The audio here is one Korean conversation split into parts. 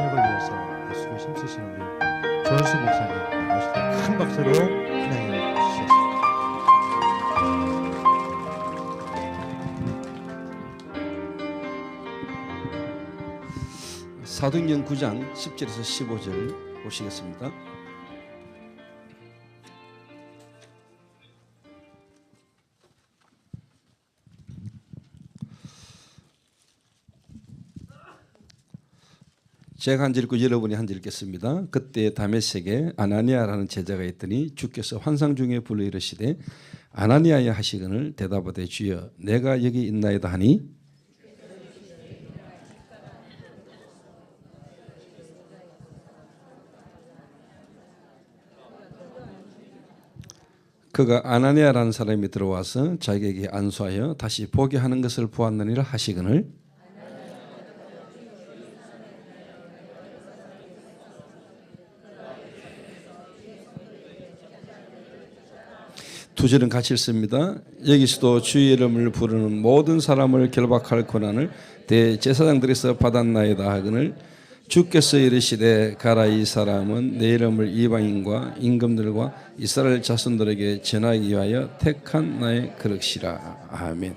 사역을 위해서 예수를 힘쓰시는 우리 조현수 목사님 모시고 큰 박수로 환영해 주시겠습니다. 사도행전 9장 10절에서 15절 보시겠습니다. 제가 한 절 읽고 여러분이 한 절 읽겠습니다. 그때 다메섹에 아나니아라는 제자가 있더니 주께서 환상 중에 불러 이르시되 아나니아야 하시거늘 대답하되 주여 내가 여기 있나이다 하니 그가 아나니아라는 사람이 들어와서 자기에게 안수하여 다시 보게 하는 것을 보았느니라 하시거늘 두 절은 같이 읽습니다. 여기서도 주의 이름을 부르는 모든 사람을 결박할 권한을 대제사장들에서 받았나이다 하거늘 주께서 이르시되 가라 이 사람은 내 이름을 이방인과 임금들과 이스라엘 자손들에게 전하기 위하여 택한 나의 그릇이라. 아멘.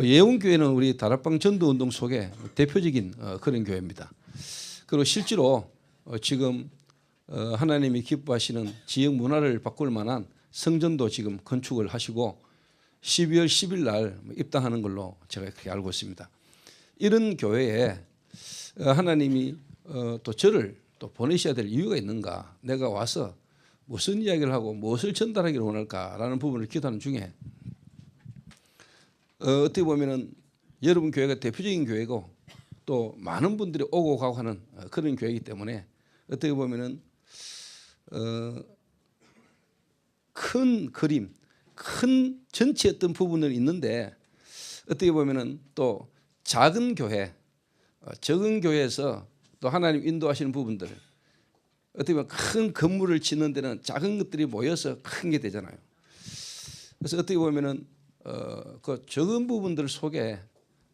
예운교회는 우리 다락방 전도운동 속에 대표적인 그런 교회입니다. 그리고 실제로 지금 하나님이 기뻐하시는 지역 문화를 바꿀 만한 성전도 지금 건축을 하시고 12월 10일 날 입당하는 걸로 제가 그렇게 알고 있습니다. 이런 교회에 하나님이 또 저를 또 보내셔야 될 이유가 있는가, 내가 와서 무슨 이야기를 하고 무엇을 전달하기를 원할까라는 부분을 기도하는 중에 어떻게 보면은 여러분 교회가 대표적인 교회고 또 많은 분들이 오고 가고 하는 그런 교회이기 때문에 어떻게 보면은 큰 그림, 큰 전체 어떤 부분은 있는데 어떻게 보면은 또 작은 교회, 적은 교회에서 또 하나님 인도하시는 부분들, 어떻게 보면 큰 건물을 짓는 데는 작은 것들이 모여서 큰 게 되잖아요. 그래서 어떻게 보면은 그 적은 부분들 속에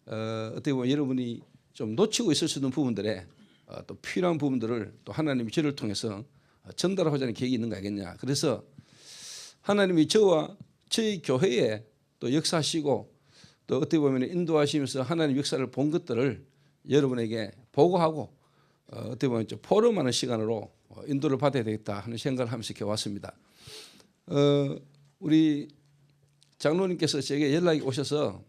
어떻게 보면 여러분이 좀 놓치고 있을 수 있는 부분들에 또 필요한 부분들을 또 하나님이 저를 통해서 전달하고자 하는 계획이 있는 거 아니겠냐. 그래서 하나님이 저와 저희 교회에 또 역사하시고 또 어떻게 보면 인도하시면서 하나님 역사를 본 것들을 여러분에게 보고하고 어떻게 보면 좀 포럼하는 시간으로 인도를 받아야 되겠다 하는 생각을 하면서 이렇게 왔습니다. 우리 장로님께서 제게 연락이 오셔서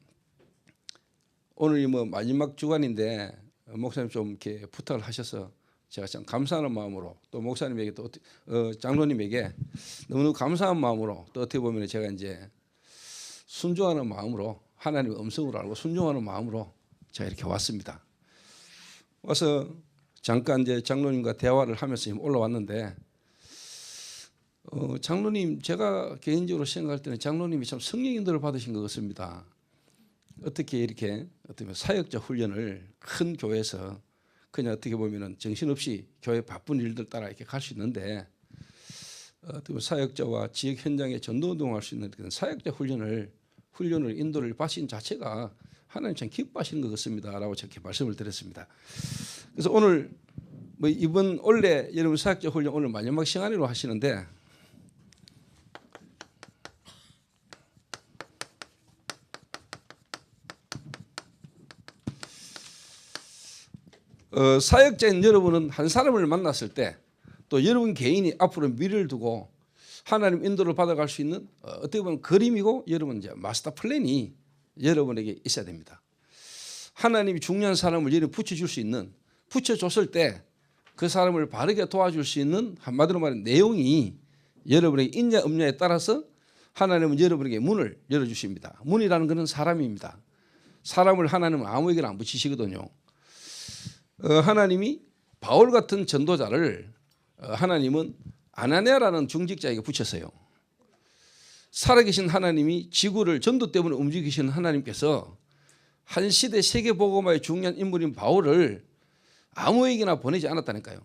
오늘이 뭐 마지막 주간인데 목사님 좀 이렇게 부탁을 하셔서 제가 참 감사하는 마음으로 또 목사님에게 또 장로님에게 너무너무 감사한 마음으로 또 어떻게 보면 제가 이제 순종하는 마음으로 하나님의 음성으로 알고 순종하는 마음으로 제가 이렇게 왔습니다. 와서 잠깐 이제 장로님과 대화를 하면서 올라왔는데 장로님, 제가 개인적으로 생각할 때는 장로님이 참 성령 인도를 받으신 것 같습니다. 어떻게 이렇게 어떻게 보면 사역자 훈련을 큰 교회에서 그냥 어떻게 보면은 정신없이 교회 바쁜 일들 따라 이렇게 갈 수 있는데 어떻게 보면 사역자와 지역 현장에 전도운동할 수 있는 그런 사역자 훈련을 인도를 받으신 자체가 하나님 참 기뻐하시는 것 같습니다라고 저렇게 말씀을 드렸습니다. 그래서 오늘 뭐 이번 원래 여러분 사역자 훈련 오늘 마지막 시간으로 하시는데 사역자인 여러분은 한 사람을 만났을 때 또 여러분 개인이 앞으로 미래를 두고 하나님 인도를 받아갈 수 있는 어떻게 보면 그림이고 여러분 이제 마스터 플랜이 여러분에게 있어야 됩니다. 하나님이 중요한 사람을 여러분 붙여줄 수 있는, 붙여줬을 때 그 사람을 바르게 도와줄 수 있는 한마디로 말하면 내용이 여러분에게 있냐 없냐에 따라서 하나님은 여러분에게 문을 열어주십니다. 문이라는 것은 사람입니다. 사람을 하나님은 아무에게나 안 붙이시거든요. 하나님이 바울 같은 전도자를 하나님은 아나니아라는 중직자에게 붙였어요. 살아계신 하나님이 지구를 전도 때문에 움직이시는 하나님께서 한 시대 세계복음화의 중요한 인물인 바울을 아무에게나 보내지 않았다니까요.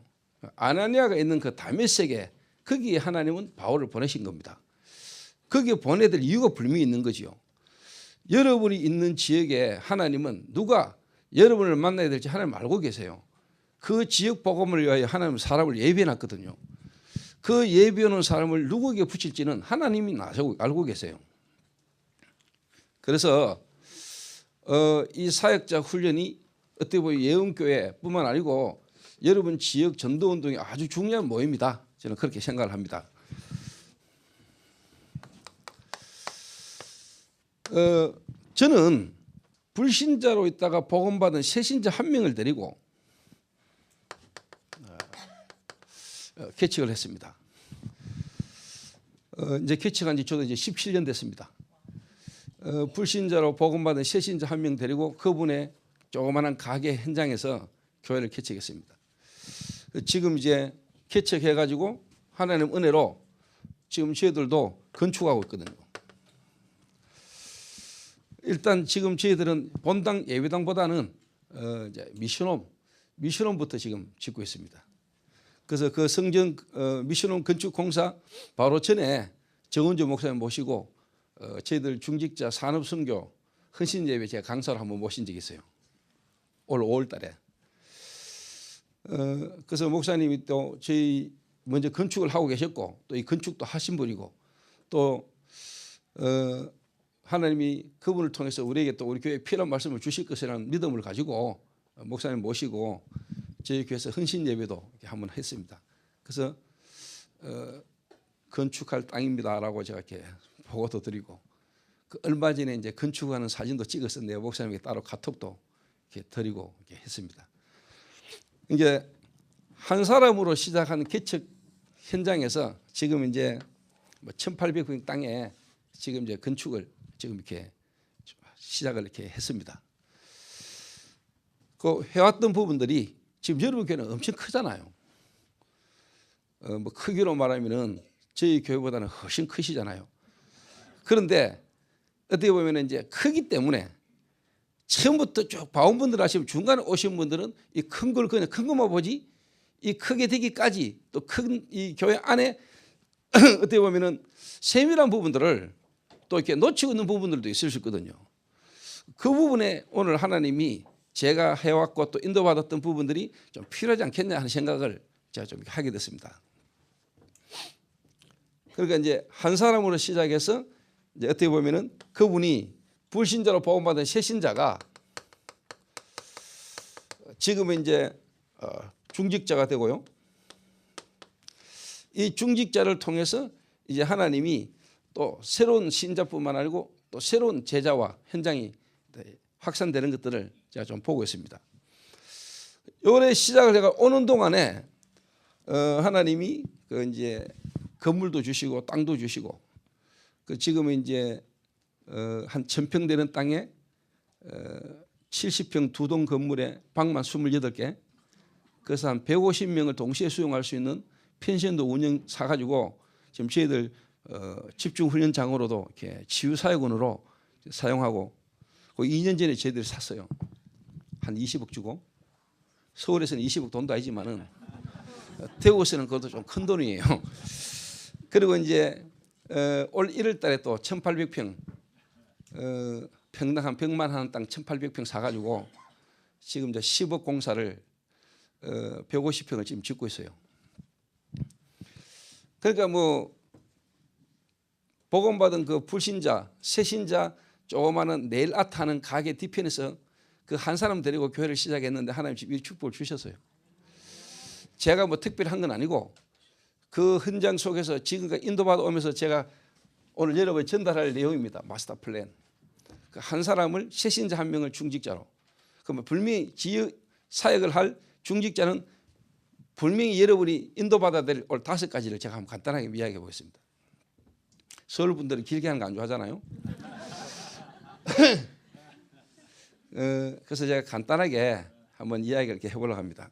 아나니아가 있는 그 다메섹에 거기에 하나님은 바울을 보내신 겁니다. 거기에 보내야 될 이유가 분명히 있는 거지요. 여러분이 있는 지역에 하나님은 누가 여러분을 만나야 될지 하나님 알고 계세요. 그 지역 복음을 위하여 하나님은 사람을 예비해 놨거든요. 그 예비해 놓은 사람을 누구에게 붙일지는 하나님이 알고 계세요. 그래서 이 사역자 훈련이 어떻게 보면 예언교회뿐만 아니고 여러분 지역 전도운동이 아주 중요한 모임이다. 저는 그렇게 생각을 합니다. 저는 불신자로 있다가 복음받은 새신자 한 명을 데리고 개척을 했습니다. 이제 개척한 지 저도 이제 17년 됐습니다. 불신자로 복음받은 새신자 한 명 데리고 그분의 조그마한 가게 현장에서 교회를 개척했습니다. 지금 이제 개척해가지고 하나님 은혜로 지금 저희들도 건축하고 있거든요. 일단 지금 저희들은 본당 예배당보다는 이제 미션홈부터 지금 짓고 있습니다. 그래서 그 성전 미션홈 건축 공사 바로 전에 정은조 목사님 모시고 저희들 중직자 산업선교 헌신예배 제가 강사로 한번 모신 적이 있어요. 올 5월달에. 그래서 목사님이 또 저희 먼저 건축을 하고 계셨고 또 이 건축도 하신 분이고 또 하나님이 그분을 통해서 우리에게 또 우리 교회에 필요한 말씀을 주실 것이라는 믿음을 가지고 목사님 모시고 저희 교회에서 헌신 예배도 한번 했습니다. 그래서 건축할 땅입니다라고 제가 이렇게 보고도 드리고 그 얼마 전에 이제 건축하는 사진도 찍어서 내 목사님에게 따로 카톡도 이렇게 드리고 이렇게 했습니다. 이제 한 사람으로 시작한 개척 현장에서 지금 이제 1,800평 땅에 지금 이제 건축을 지금 이렇게 시작을 이렇게 했습니다. 그 해왔던 부분들이 지금 여러분 교회는 엄청 크잖아요. 뭐 크기로 말하면은 저희 교회보다는 훨씬 크시잖아요. 그런데 어떻게 보면 이제 크기 때문에 처음부터 쭉 봐온 분들 하시면 중간에 오신 분들은 이 큰 걸 그냥 큰 것만 보지 이 크게 되기까지 또 큰 이 교회 안에 어떻게 보면은 세밀한 부분들을 또 이렇게 놓치고 있는 부분들도 있을 수 있거든요. 그 부분에 오늘 하나님이 제가 해왔고 또 인도받았던 부분들이 좀 필요하지 않겠냐 하는 생각을 제가 좀 하게 됐습니다. 그러니까 이제 한 사람으로 시작해서 이제 어떻게 보면은 그분이 불신자로 복음받은 새신자가 지금은 이제 중직자가 되고요. 이 중직자를 통해서 이제 하나님이 또 새로운 신자뿐만 아니고 또 새로운 제자와 현장이 확산되는 것들을 제가 좀 보고 있습니다. 올해 시작을 제가 오는 동안에 하나님이 그 이제 건물도 주시고 땅도 주시고 그 지금은 이제 한 1,000평 되는 땅에 70평 두 동 건물에 방만 28개 그래서 한 150명을 동시에 수용할 수 있는 펜션도 운영 사가지고 지금 저희들 집중훈련장으로도 이렇게 치유사역원으로 사용하고 그 2년 전에 저희들이 샀어요. 한 20억 주고 서울에서는 20억 돈도 아니지만은 대구에서는 그것도 좀 큰 돈이에요. 그리고 이제 올 1월달에 또 1,800평 평당 한 100만 하는 땅 1,800평 사가지고 지금 이제 10억 공사를 150평을 지금 짓고 있어요. 그러니까 뭐 복음받은 그 불신자, 새신자 조그마한 네일 아트 하는 가게 뒤편에서 그 한 사람 데리고 교회를 시작했는데 하나님 이 축복을 주셨어요. 제가 뭐 특별히 한 건 아니고 그 현장 속에서 지금까지 인도받아 오면서 제가 오늘 여러분에 전달할 내용입니다. 마스터 플랜. 그 한 사람을 새신자 한 명을 중직자로. 그러면 분명히 지역 사역을 할 중직자는 분명히 여러분이 인도받아야 될 올 5가지를 제가 한번 간단하게 이야기해 보겠습니다. 서울 분들은 길게 하는 거 안 좋아하잖아요. 그래서 제가 간단하게 한번 이야기를 이렇게 해보려고 합니다.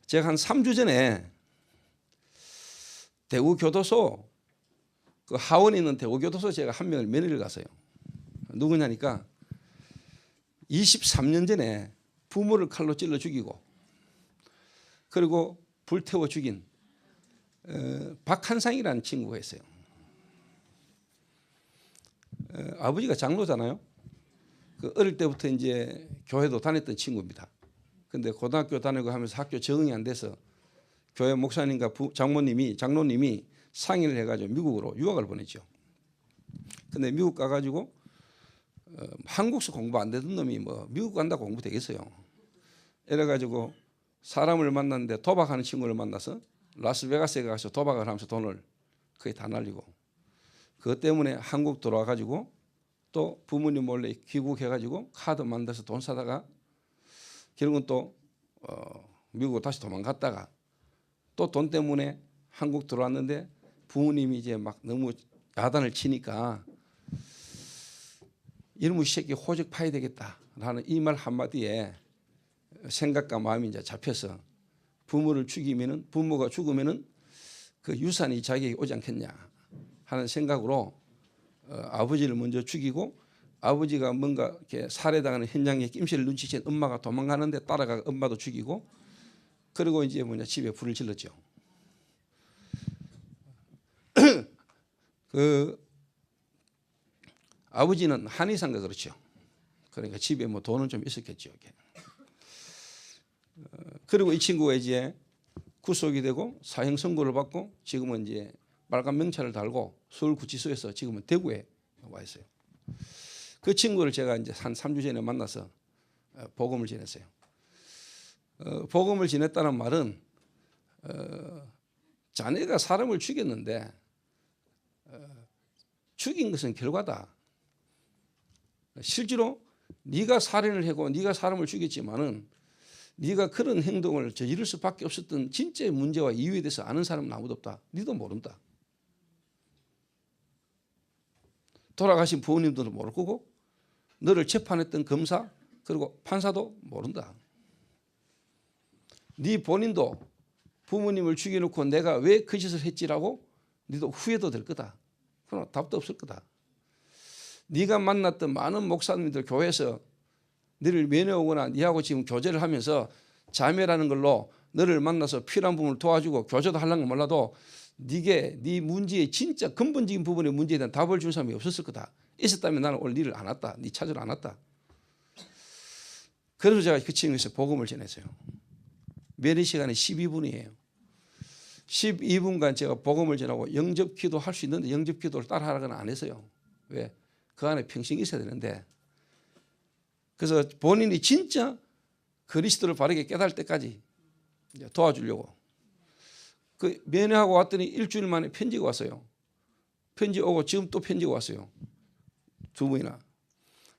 제가 한 3주 전에 대구교도소 그 하원에 있는 대구교도소 제가 한 명을 면회를 갔어요. 누구냐니까 23년 전에 부모를 칼로 찔러 죽이고 그리고 불태워 죽인 박한상이라는 친구가 있어요. 아버지가 장로잖아요. 그 어릴 때부터 이제 교회도 다녔던 친구입니다. 근데 고등학교 다니고 하면서 학교 적응이 안 돼서 교회 목사님과 장로님이 상의를 해가지고 미국으로 유학을 보냈죠. 근데 미국 가가지고 한국서 공부 안 되던 놈이 뭐 미국 간다고 공부 되겠어요. 이래가지고 사람을 만났는데 도박하는 친구를 만나서 라스베가스에 가서 도박을 하면서 돈을 거의 다 날리고, 그것 때문에 한국 돌아와가지고 또 부모님 몰래 귀국해가지고 카드 만들어서 돈 사다가 결국은 또 미국으로 다시 도망갔다가 또 돈 때문에 한국 들어왔는데 부모님이 이제 막 너무 야단을 치니까 이놈의 새끼 호적 파야 되겠다라는 이 말 한마디에 생각과 마음이 이제 잡혀서 부모가 죽으면은 그 유산이 자기에게 오지 않겠냐 하는 생각으로 아버지를 먼저 죽이고, 아버지가 뭔가 이렇게 살해당하는 현장에 낌새를 눈치챈 엄마가 도망가는데 따라가 엄마도 죽이고, 그리고 이제 집에 불을 질렀죠. 그 아버지는 한의사인가 그렇죠. 그러니까 집에 뭐 돈은 좀 있었겠죠. 그리고 이 친구가 이제 구속이 되고 사형 선고를 받고 지금은 이제 빨간 명찰을 달고 서울구치소에서 지금은 대구에 와 있어요. 그 친구를 제가 이제 한 3주 전에 만나서 복음을 전했어요. 복음을 전했다는 말은 자네가 사람을 죽였는데 죽인 것은 결과다. 실제로 네가 살인을 하고 네가 사람을 죽였지만은 네가 그런 행동을 저지를 수밖에 없었던 진짜의 문제와 이유에 대해서 아는 사람은 아무도 없다. 네도 모른다. 돌아가신 부모님들도 모를 거고 너를 재판했던 검사 그리고 판사도 모른다. 네 본인도 부모님을 죽여놓고 내가 왜 그 짓을 했지라고 네도 후회도 될 거다. 그러나 답도 없을 거다. 네가 만났던 많은 목사님들 교회에서 너를 면회오거나 네하고 지금 교제를 하면서 자매라는 걸로 너를 만나서 필요한 부분을 도와주고 교제도 하려는 건 몰라도 네 문제의 진짜 근본적인 부분의 문제에 대한 답을 준 사람이 없었을 거다. 있었다면 나는 오늘 너를 안 왔다. 네 찾으러 안 왔다. 그래서 제가 그 친구에서 복음을 전했어요. 면회 시간이 12분이에요. 12분간 제가 복음을 전하고 영접기도 할 수 있는데 영접기도를 따라하라고는 안 했어요. 왜? 그 안에 평생이 있어야 되는데. 그래서 본인이 진짜 그리스도를 바르게 깨달을 때까지 도와주려고. 그 면회하고 왔더니 일주일 만에 편지가 왔어요. 편지 오고 지금 또 편지가 왔어요. 두 번이나.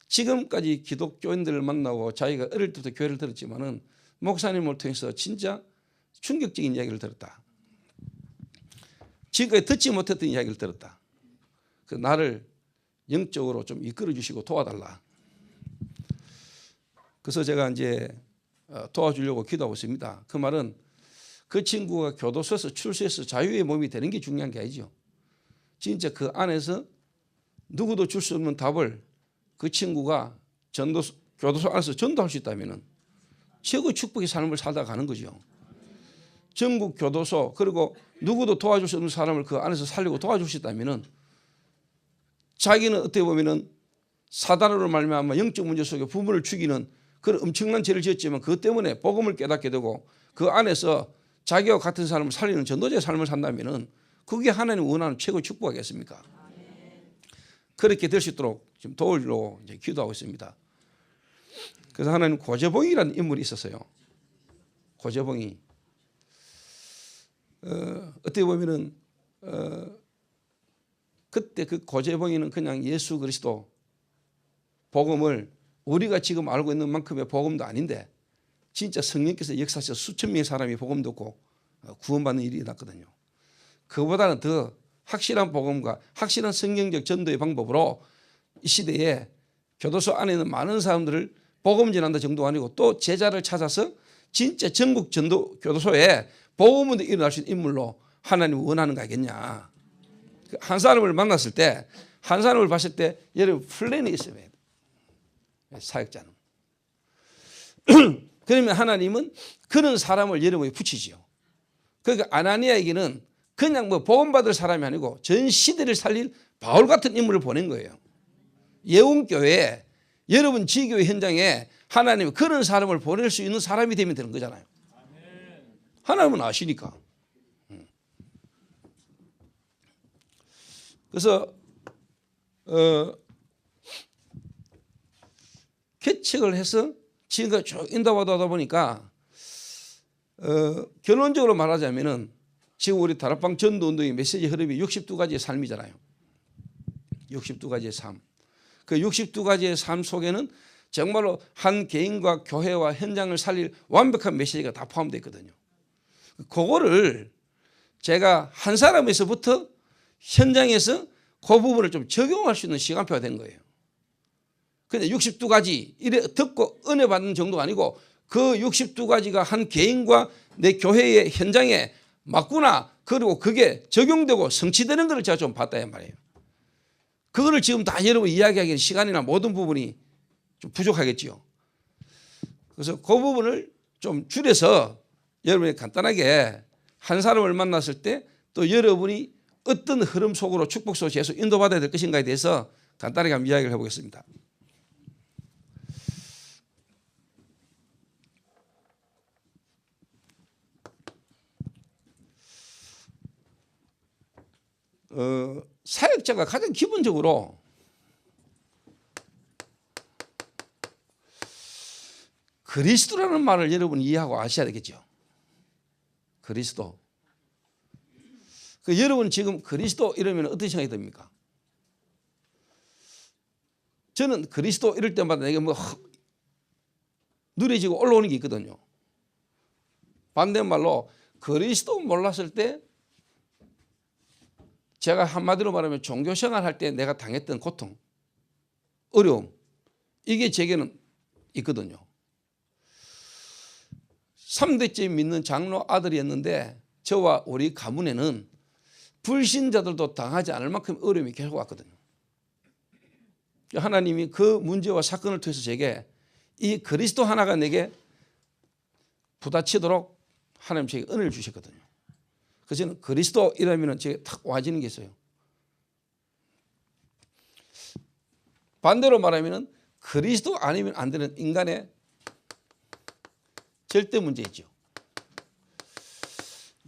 지금까지 기독교인들을 만나고 자기가 어릴 때부터 교회를 들었지만은 목사님을 통해서 진짜 충격적인 이야기를 들었다. 지금까지 듣지 못했던 이야기를 들었다. 그 나를 영적으로 좀 이끌어 주시고 도와달라. 그래서 제가 이제 도와주려고 기도하고 있습니다. 그 말은 그 친구가 교도소에서 출소해서 자유의 몸이 되는 게 중요한 게 아니죠. 진짜 그 안에서 누구도 줄 수 없는 답을 그 친구가 교도소 안에서 전도할 수 있다면 최고의 축복의 삶을 살다 가는 거죠. 전국 교도소 그리고 누구도 도와줄 수 없는 사람을 그 안에서 살리고 도와줄 수 있다면 자기는 어떻게 보면 사단으로 말미암아 영적 문제 속에 부모를 죽이는 그런 엄청난 죄를 지었지만 그것 때문에 복음을 깨닫게 되고 그 안에서 자기와 같은 사람을 살리는 전도자의 삶을 산다면 그게 하나님 원하는 최고의 축복 아니겠습니까? 그렇게 될 수 있도록 지금 도우려고 이제 기도하고 있습니다. 그래서 하나님 고재봉이라는 인물이 있었어요. 고재봉이 어떻게 보면은 그때 그 고재봉이는 그냥 예수 그리스도 복음을 우리가 지금 알고 있는 만큼의 복음도 아닌데 진짜 성령께서 역사하셔서 수천 명의 사람이 복음 듣고 구원받는 일이 일어났거든요. 그보다는 더 확실한 복음과 확실한 성경적 전도의 방법으로 이 시대에 교도소 안에 있는 많은 사람들을 복음 전한다 정도가 아니고 또 제자를 찾아서 진짜 전국 전도 교도소에 복음도 일어날 수 있는 인물로 하나님이 원하는 거 아니겠냐. 한 사람을 만났을 때 한 사람을 봤을 때 여러분 플랜이 있어야 돼요. 사역자는. 그러면 하나님은 그런 사람을 여러분에 붙이지요. 그러니까 아나니아에게는 그냥 뭐 복음받을 사람이 아니고 전 시대를 살릴 바울 같은 인물을 보낸 거예요. 예운교회에 여러분 지교회 현장에 하나님이 그런 사람을 보낼 수 있는 사람이 되면 되는 거잖아요. 하나님은 아시니까. 그래서 개척을 해서 지금까지 쭉 인도하다 보니까 결론적으로 말하자면은 지금 우리 다락방 전도운동의 메시지 흐름이 62가지의 삶이잖아요. 62가지의 삶. 그 62가지의 삶 속에는 정말로 한 개인과 교회와 현장을 살릴 완벽한 메시지가 다 포함되어 있거든요. 그거를 제가 한 사람에서부터 현장에서 그 부분을 좀 적용할 수 있는 시간표가 된 거예요. 근데 62가지 이래 듣고 은혜 받는 정도가 아니고 그 62가지가 한 개인과 내 교회의 현장에 맞구나. 그리고 그게 적용되고 성취되는 것을 제가 좀 봤다 이 말이에요. 그거를 지금 다 여러분 이야기하기엔 시간이나 모든 부분이 좀 부족하겠지요. 그래서 그 부분을 좀 줄여서 여러분이 간단하게 한 사람을 만났을 때 또 여러분이 어떤 흐름 속으로 축복 속에 계속 인도받아야 될 것인가에 대해서 간단하게 한번 이야기를 해보겠습니다. 사역자가 가장 기본적으로 그리스도라는 말을 여러분 이해하고 아셔야 되겠죠. 그리스도. 여러분 지금 그리스도 이러면 어떤 생각이 듭니까? 저는 그리스도 이럴 때마다 내게 뭐 누래지고 올라오는 게 있거든요. 반대말로 그리스도 몰랐을 때 제가 한마디로 말하면 종교생활 할 때 내가 당했던 고통, 어려움, 이게 제게는 있거든요. 3대째 믿는 장로 아들이었는데 저와 우리 가문에는 불신자들도 당하지 않을 만큼 어려움이 계속 왔거든요. 하나님이 그 문제와 사건을 통해서 제게 이 그리스도 하나가 내게 부딪히도록 하나님 제게 은혜를 주셨거든요. 그래서 저는 그리스도 이러면 제게 탁 와지는 게 있어요. 반대로 말하면 그리스도 아니면 안 되는 인간의 절대 문제 있죠.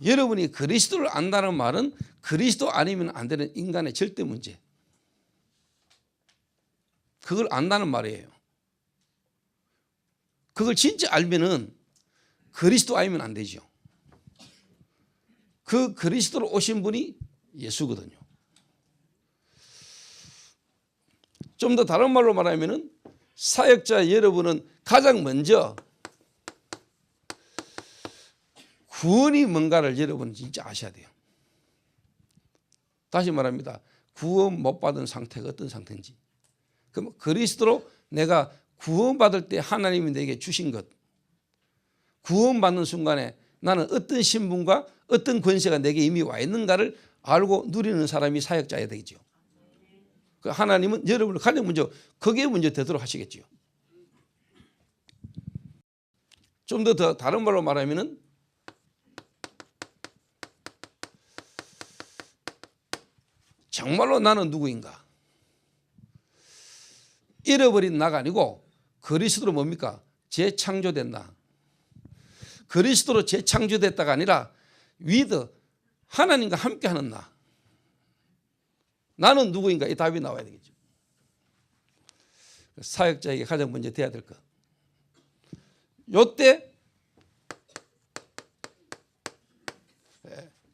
여러분이 그리스도를 안다는 말은 그리스도 아니면 안 되는 인간의 절대 문제. 그걸 안다는 말이에요. 그걸 진짜 알면은 그리스도 아니면 안 되죠. 그 그리스도로 오신 분이 예수거든요. 좀 더 다른 말로 말하면은 사역자 여러분은 가장 먼저 구원이 뭔가를 여러분은 진짜 아셔야 돼요. 다시 말합니다. 구원 못 받은 상태가 어떤 상태인지. 그럼 그리스도로 내가 구원받을 때 하나님이 내게 주신 것, 구원받는 순간에 나는 어떤 신분과 어떤 권세가 내게 이미 와 있는가를 알고 누리는 사람이 사역자여야 되겠죠. 하나님은 여러분을 가장 먼저 거기에 먼저 되도록 하시겠죠. 좀 더 다른 말로 말하면은 정말로 나는 누구인가? 잃어버린 나가 아니고 그리스도로 뭡니까? 재창조된 나. 그리스도로 재창조됐다가 아니라 위드 하나님과 함께하는 나. 나는 누구인가? 이 답이 나와야 되겠죠. 사역자에게 가장 먼저 돼야 될 것. 요때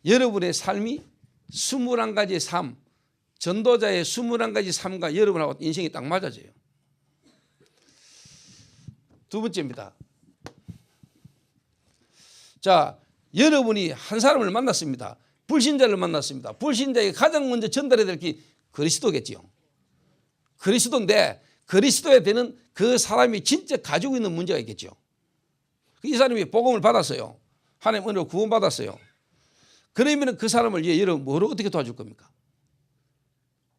여러분의 삶이 21가지의 삶, 전도자의 21가지 삶과 여러분하고 인생이 딱 맞아져요. 두 번째입니다. 자, 여러분이 한 사람을 만났습니다. 불신자를 만났습니다. 불신자에게 가장 먼저 전달해야 될 게 그리스도겠지요. 그리스도인데 그리스도에 되는 그 사람이 진짜 가지고 있는 문제가 있겠죠. 이 사람이 복음을 받았어요. 하나님 은혜로 구원받았어요. 그러면 그 사람을 여러분 뭐로 어떻게 도와줄 겁니까?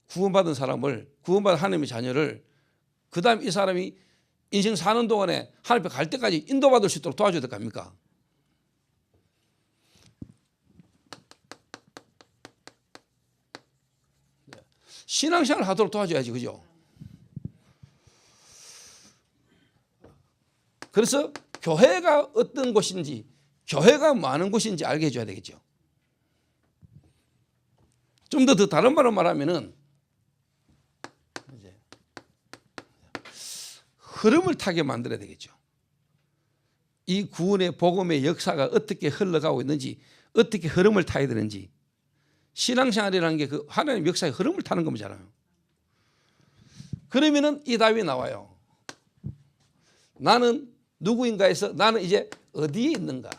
구원받은 사람을, 구원받은 하나님의 자녀를 그 다음 이 사람이 인생 사는 동안에 하나님 앞에 갈 때까지 인도받을 수 있도록 도와줘야 될 거 아닙니까? 신앙생활 하도록 도와줘야지, 그죠? 그래서 교회가 어떤 곳인지, 교회가 많은 곳인지 알게 해줘야 되겠죠. 좀 더 다른 말로 말하면은 이제 흐름을 타게 만들어야 되겠죠. 이 구원의 복음의 역사가 어떻게 흘러가고 있는지, 어떻게 흐름을 타야 되는지. 신앙생활이라는 게 그 하나님의 역사의 흐름을 타는 거잖아요. 그러면은 이 답이 나와요. 나는 누구인가 해서 나는 이제 어디에 있는가?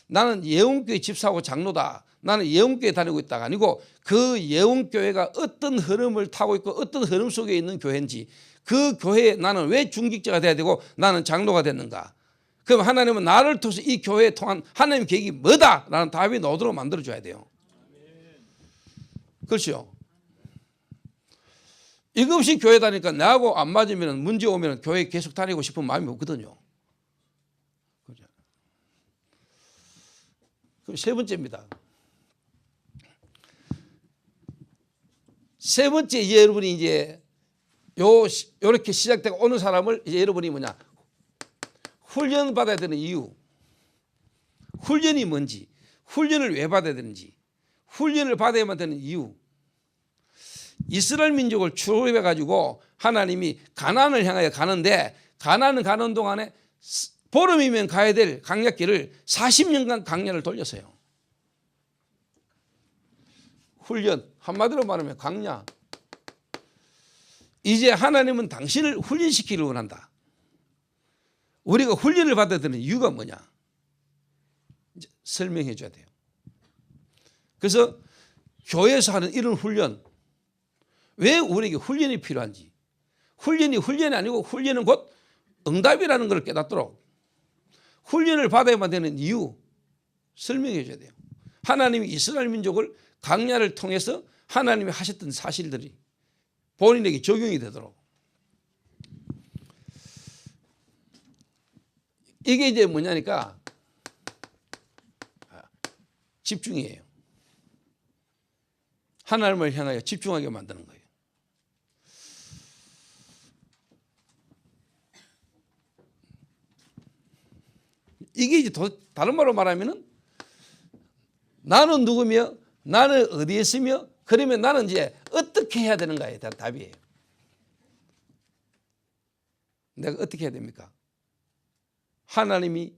나는 예언교회 집사하고 장로다. 나는 예언교회 다니고 있다가 아니고 그 예언교회가 어떤 흐름을 타고 있고 어떤 흐름 속에 있는 교회인지, 그 교회에 나는 왜 중직자가 돼야 되고 나는 장로가 됐는가? 그럼 하나님은 나를 통해서 이 교회에 통한 하나님의 계획이 뭐다? 라는 답이 나오도록 만들어줘야 돼요. 그렇죠? 이거 없이 교회 다니니까 나하고 안 맞으면 문제 오면 교회 계속 다니고 싶은 마음이 없거든요. 그렇죠? 그럼 세 번째입니다. 세 번째, 이제 여러분이 이제 요렇게 시작되고 오는 사람을 이제 여러분이 뭐냐? 훈련 받아야 되는 이유. 훈련이 뭔지, 훈련을 왜 받아야 되는지, 훈련을 받아야만 되는 이유. 이스라엘 민족을 출애굽해 가지고 하나님이 가나안을 향하여 가는데, 가나안을 가는 동안에 보름이면 가야 될 광야길을 40년간 광야를 돌렸어요. 훈련, 한마디로 말하면 광야. 이제 하나님은 당신을 훈련시키기를 원한다. 우리가 훈련을 받아야 되는 이유가 뭐냐? 이제 설명해 줘야 돼요. 그래서 교회에서 하는 이런 훈련, 왜 우리에게 훈련이 필요한지, 훈련이 아니고 훈련은 곧 응답이라는 걸 깨닫도록 훈련을 받아야만 되는 이유 설명해 줘야 돼요. 하나님이 이스라엘 민족을 광야를 통해서 하나님이 하셨던 사실들이 본인에게 적용이 되도록. 이게 이제 뭐냐니까 집중이에요. 하나님을 향하여 집중하게 만드는 거예요. 이게 이제 다른 말로 말하면은 나는 누구며 나는 어디에 있으며 그러면 나는 이제 어떻게 해야 되는가에 대한 답이에요. 내가 어떻게 해야 됩니까? 하나님이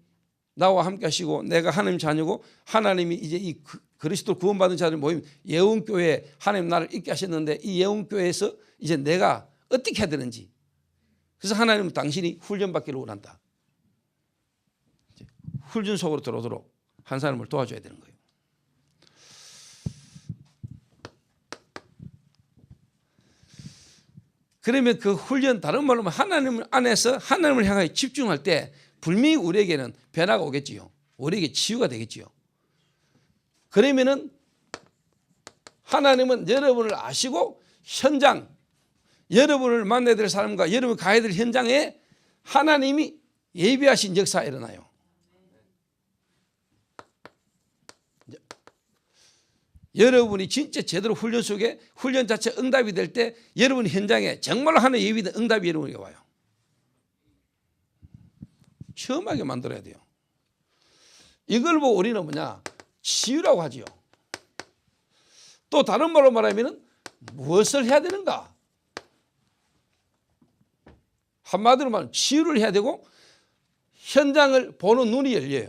나와 함께 하시고 내가 하나님 자녀고 하나님이 이제 이 그리스도 구원받은 자들 모임 예언교회에 하나님 나를 있게 하셨는데 이 예언교회에서 이제 내가 어떻게 해야 되는지, 그래서 하나님은 당신이 훈련받기를 원한다. 훈련 속으로 들어오도록 한 사람을 도와줘야 되는 거예요. 그러면 그 훈련, 다른 말로 하면 하나님 안에서 하나님을 향하여 집중할 때 분명히 우리에게는 변화가 오겠지요. 우리에게 치유가 되겠지요. 그러면은 하나님은 여러분을 아시고 현장, 여러분을 만나야 될 사람과 여러분 가야 될 현장에 하나님이 예비하신 역사가 일어나요. 여러분이 진짜 제대로 훈련 속에 훈련 자체 응답이 될 때 여러분 현장에 정말로 하나님의 예비된 응답이 여러분에게 와요. 체험하게 만들어야 돼요. 이걸 보고 우리는 뭐냐? 치유라고 하지요. 또 다른 말로 말하면 무엇을 해야 되는가? 한마디로 말하면 치유를 해야 되고 현장을 보는 눈이 열려요.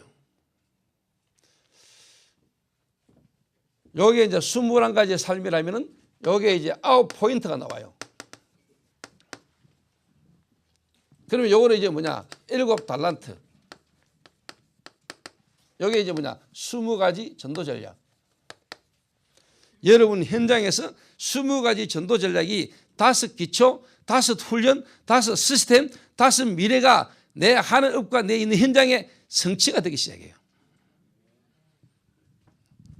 여기에 이제 21가지의 삶이라면은 여기에 이제 9포인트가 나와요. 그러면 요거는 이제 뭐냐? 7달란트. 여기에 이제 뭐냐? 20가지 전도 전략. 여러분 현장에서 20가지 전도 전략이 5기초, 5훈련, 5 시스템, 5 미래가 내 하는 업과 내 있는 현장에 성취가 되기 시작해요.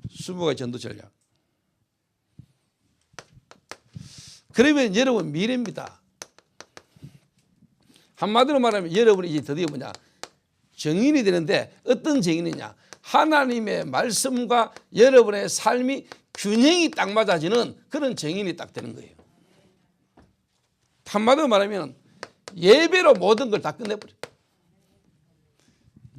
20가지 전도 전략. 그러면 여러분 미래입니다. 한마디로 말하면 여러분이 이제 드디어 뭐냐? 정인이 되는데 어떤 정인이냐? 하나님의 말씀과 여러분의 삶이 균형이 딱 맞아지는 그런 정인이 딱 되는 거예요. 한마디로 말하면 예배로 모든 걸 다 끝내버려요.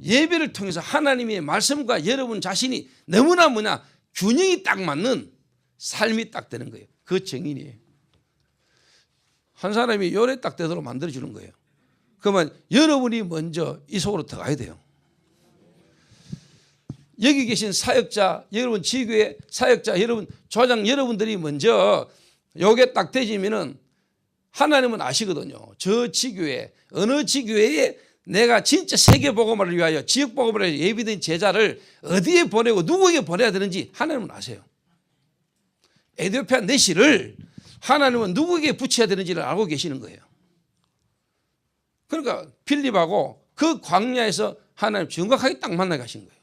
예배를 통해서 하나님의 말씀과 여러분 자신이 너무나 균형이 딱 맞는 삶이 딱 되는 거예요. 그 정인이에요. 한 사람이 요래 딱 되도록 만들어주는 거예요. 그러면 여러분이 먼저 이 속으로 들어가야 돼요. 여기 계신 사역자, 여러분 지교회 사역자, 여러분 조장 여러분들이 먼저 요게 딱 되지면은 하나님은 아시거든요. 저 지교회, 어느 지교회에 내가 진짜 세계복음을 위하여 지역복음을 위하여 예비된 제자를 어디에 보내고 누구에게 보내야 되는지 하나님은 아세요. 에티오피아 내시를 하나님은 누구에게 붙여야 되는지를 알고 계시는 거예요. 그러니까 필립하고 그 광야에서 하나님 정확하게 딱 만나 가신 거예요.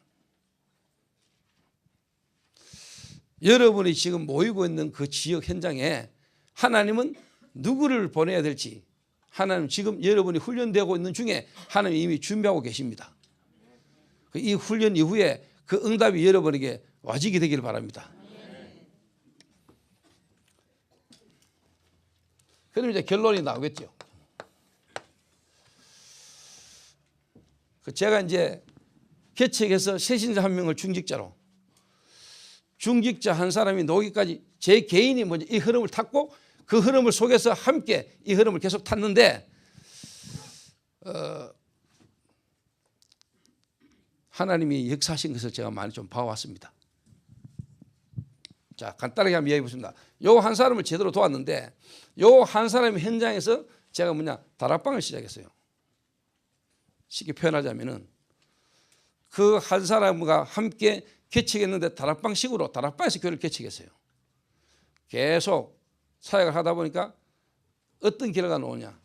여러분이 지금 모이고 있는 그 지역 현장에 하나님은 누구를 보내야 될지 하나님 지금 여러분이 훈련되고 있는 중에 하나님 이미 준비하고 계십니다. 이 훈련 이후에 그 응답이 여러분에게 와지게 되기를 바랍니다. 그럼 이제 결론이 나오겠죠. 제가 이제 개척해서 새신자 한 명을 중직자로, 중직자 한 사람이 노기까지 제 개인이 먼저 이 흐름을 탔고 그 흐름을 속에서 함께 이 흐름을 계속 탔는데 하나님이 역사하신 것을 제가 많이 좀 봐왔습니다. 자, 간단하게 한번 이야기해 보겠습니다. 요 한 사람을 제대로 도왔는데 요 한 사람의 현장에서 제가 다락방을 시작했어요. 쉽게 표현하자면은 그 한 사람과 함께 개척했는데 다락방식으로 다락방에서 교회를 개척했어요. 계속 사역을 하다 보니까 어떤 결과가 나오냐.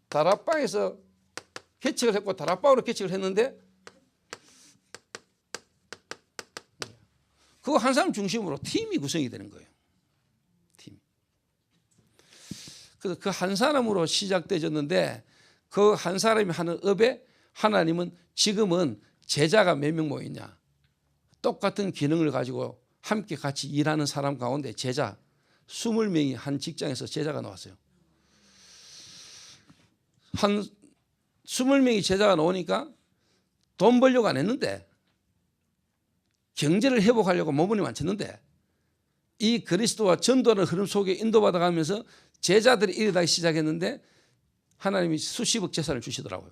다락방에서 개척을 했고 다락방으로 개척을 했는데 그 한 사람 중심으로 팀이 구성이 되는 거예요. 팀. 그래서 그 한 사람으로 시작되었는데 그 한 사람이 하는 업에 하나님은 지금은 제자가 몇 명 모였냐. 똑같은 기능을 가지고 함께 같이 일하는 사람 가운데 제자 20명이 한 직장에서 제자가 나왔어요. 한 20명이 제자가 나오니까 돈 벌려고 안 했는데 경제를 회복하려고 몸부림을 안 쳤는데 이 그리스도와 전도하는 흐름 속에 인도받아 가면서 제자들이 일어나기 시작했는데 하나님이 수십억 재산을 주시더라고요.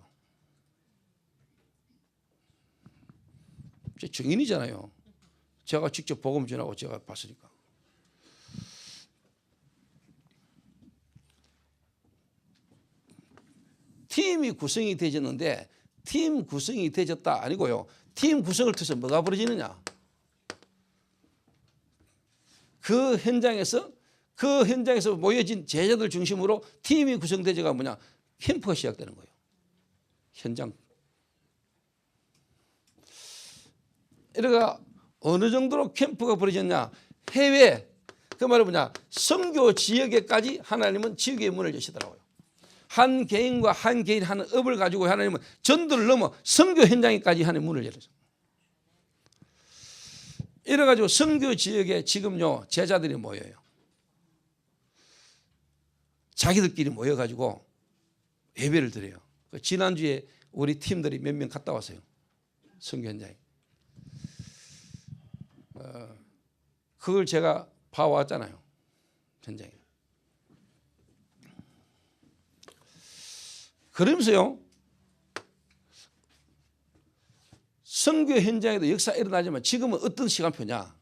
제 증인이잖아요. 제가 직접 복음 전하고 제가 봤으니까. 팀이 구성이 되졌는데 팀 구성이 되졌다 아니고요. 팀 구성을 통해서 뭐가 벌어지느냐. 그 현장에서 모여진 제자들 중심으로 팀이 구성되자가 캠프가 시작되는 거예요. 현장. 이래가 어느 정도로 캠프가 벌어졌냐. 해외, 그 말은 선교 지역에까지 하나님은 지역의 문을 여시더라고요. 한 개인과 한 개인 하는 업을 가지고 하나님은 전도를 넘어 선교 현장에까지 하는 문을 열어서. 이래가지고 선교 지역에 지금요 제자들이 모여요. 자기들끼리 모여가지고 예배를 드려요. 지난주에 우리 팀들이 몇 명 갔다 왔어요. 선교 현장에. 그걸 제가 봐왔잖아요. 현장에. 그러면서요 선교 현장에도 역사가 일어나지만 지금은 어떤 시간표냐.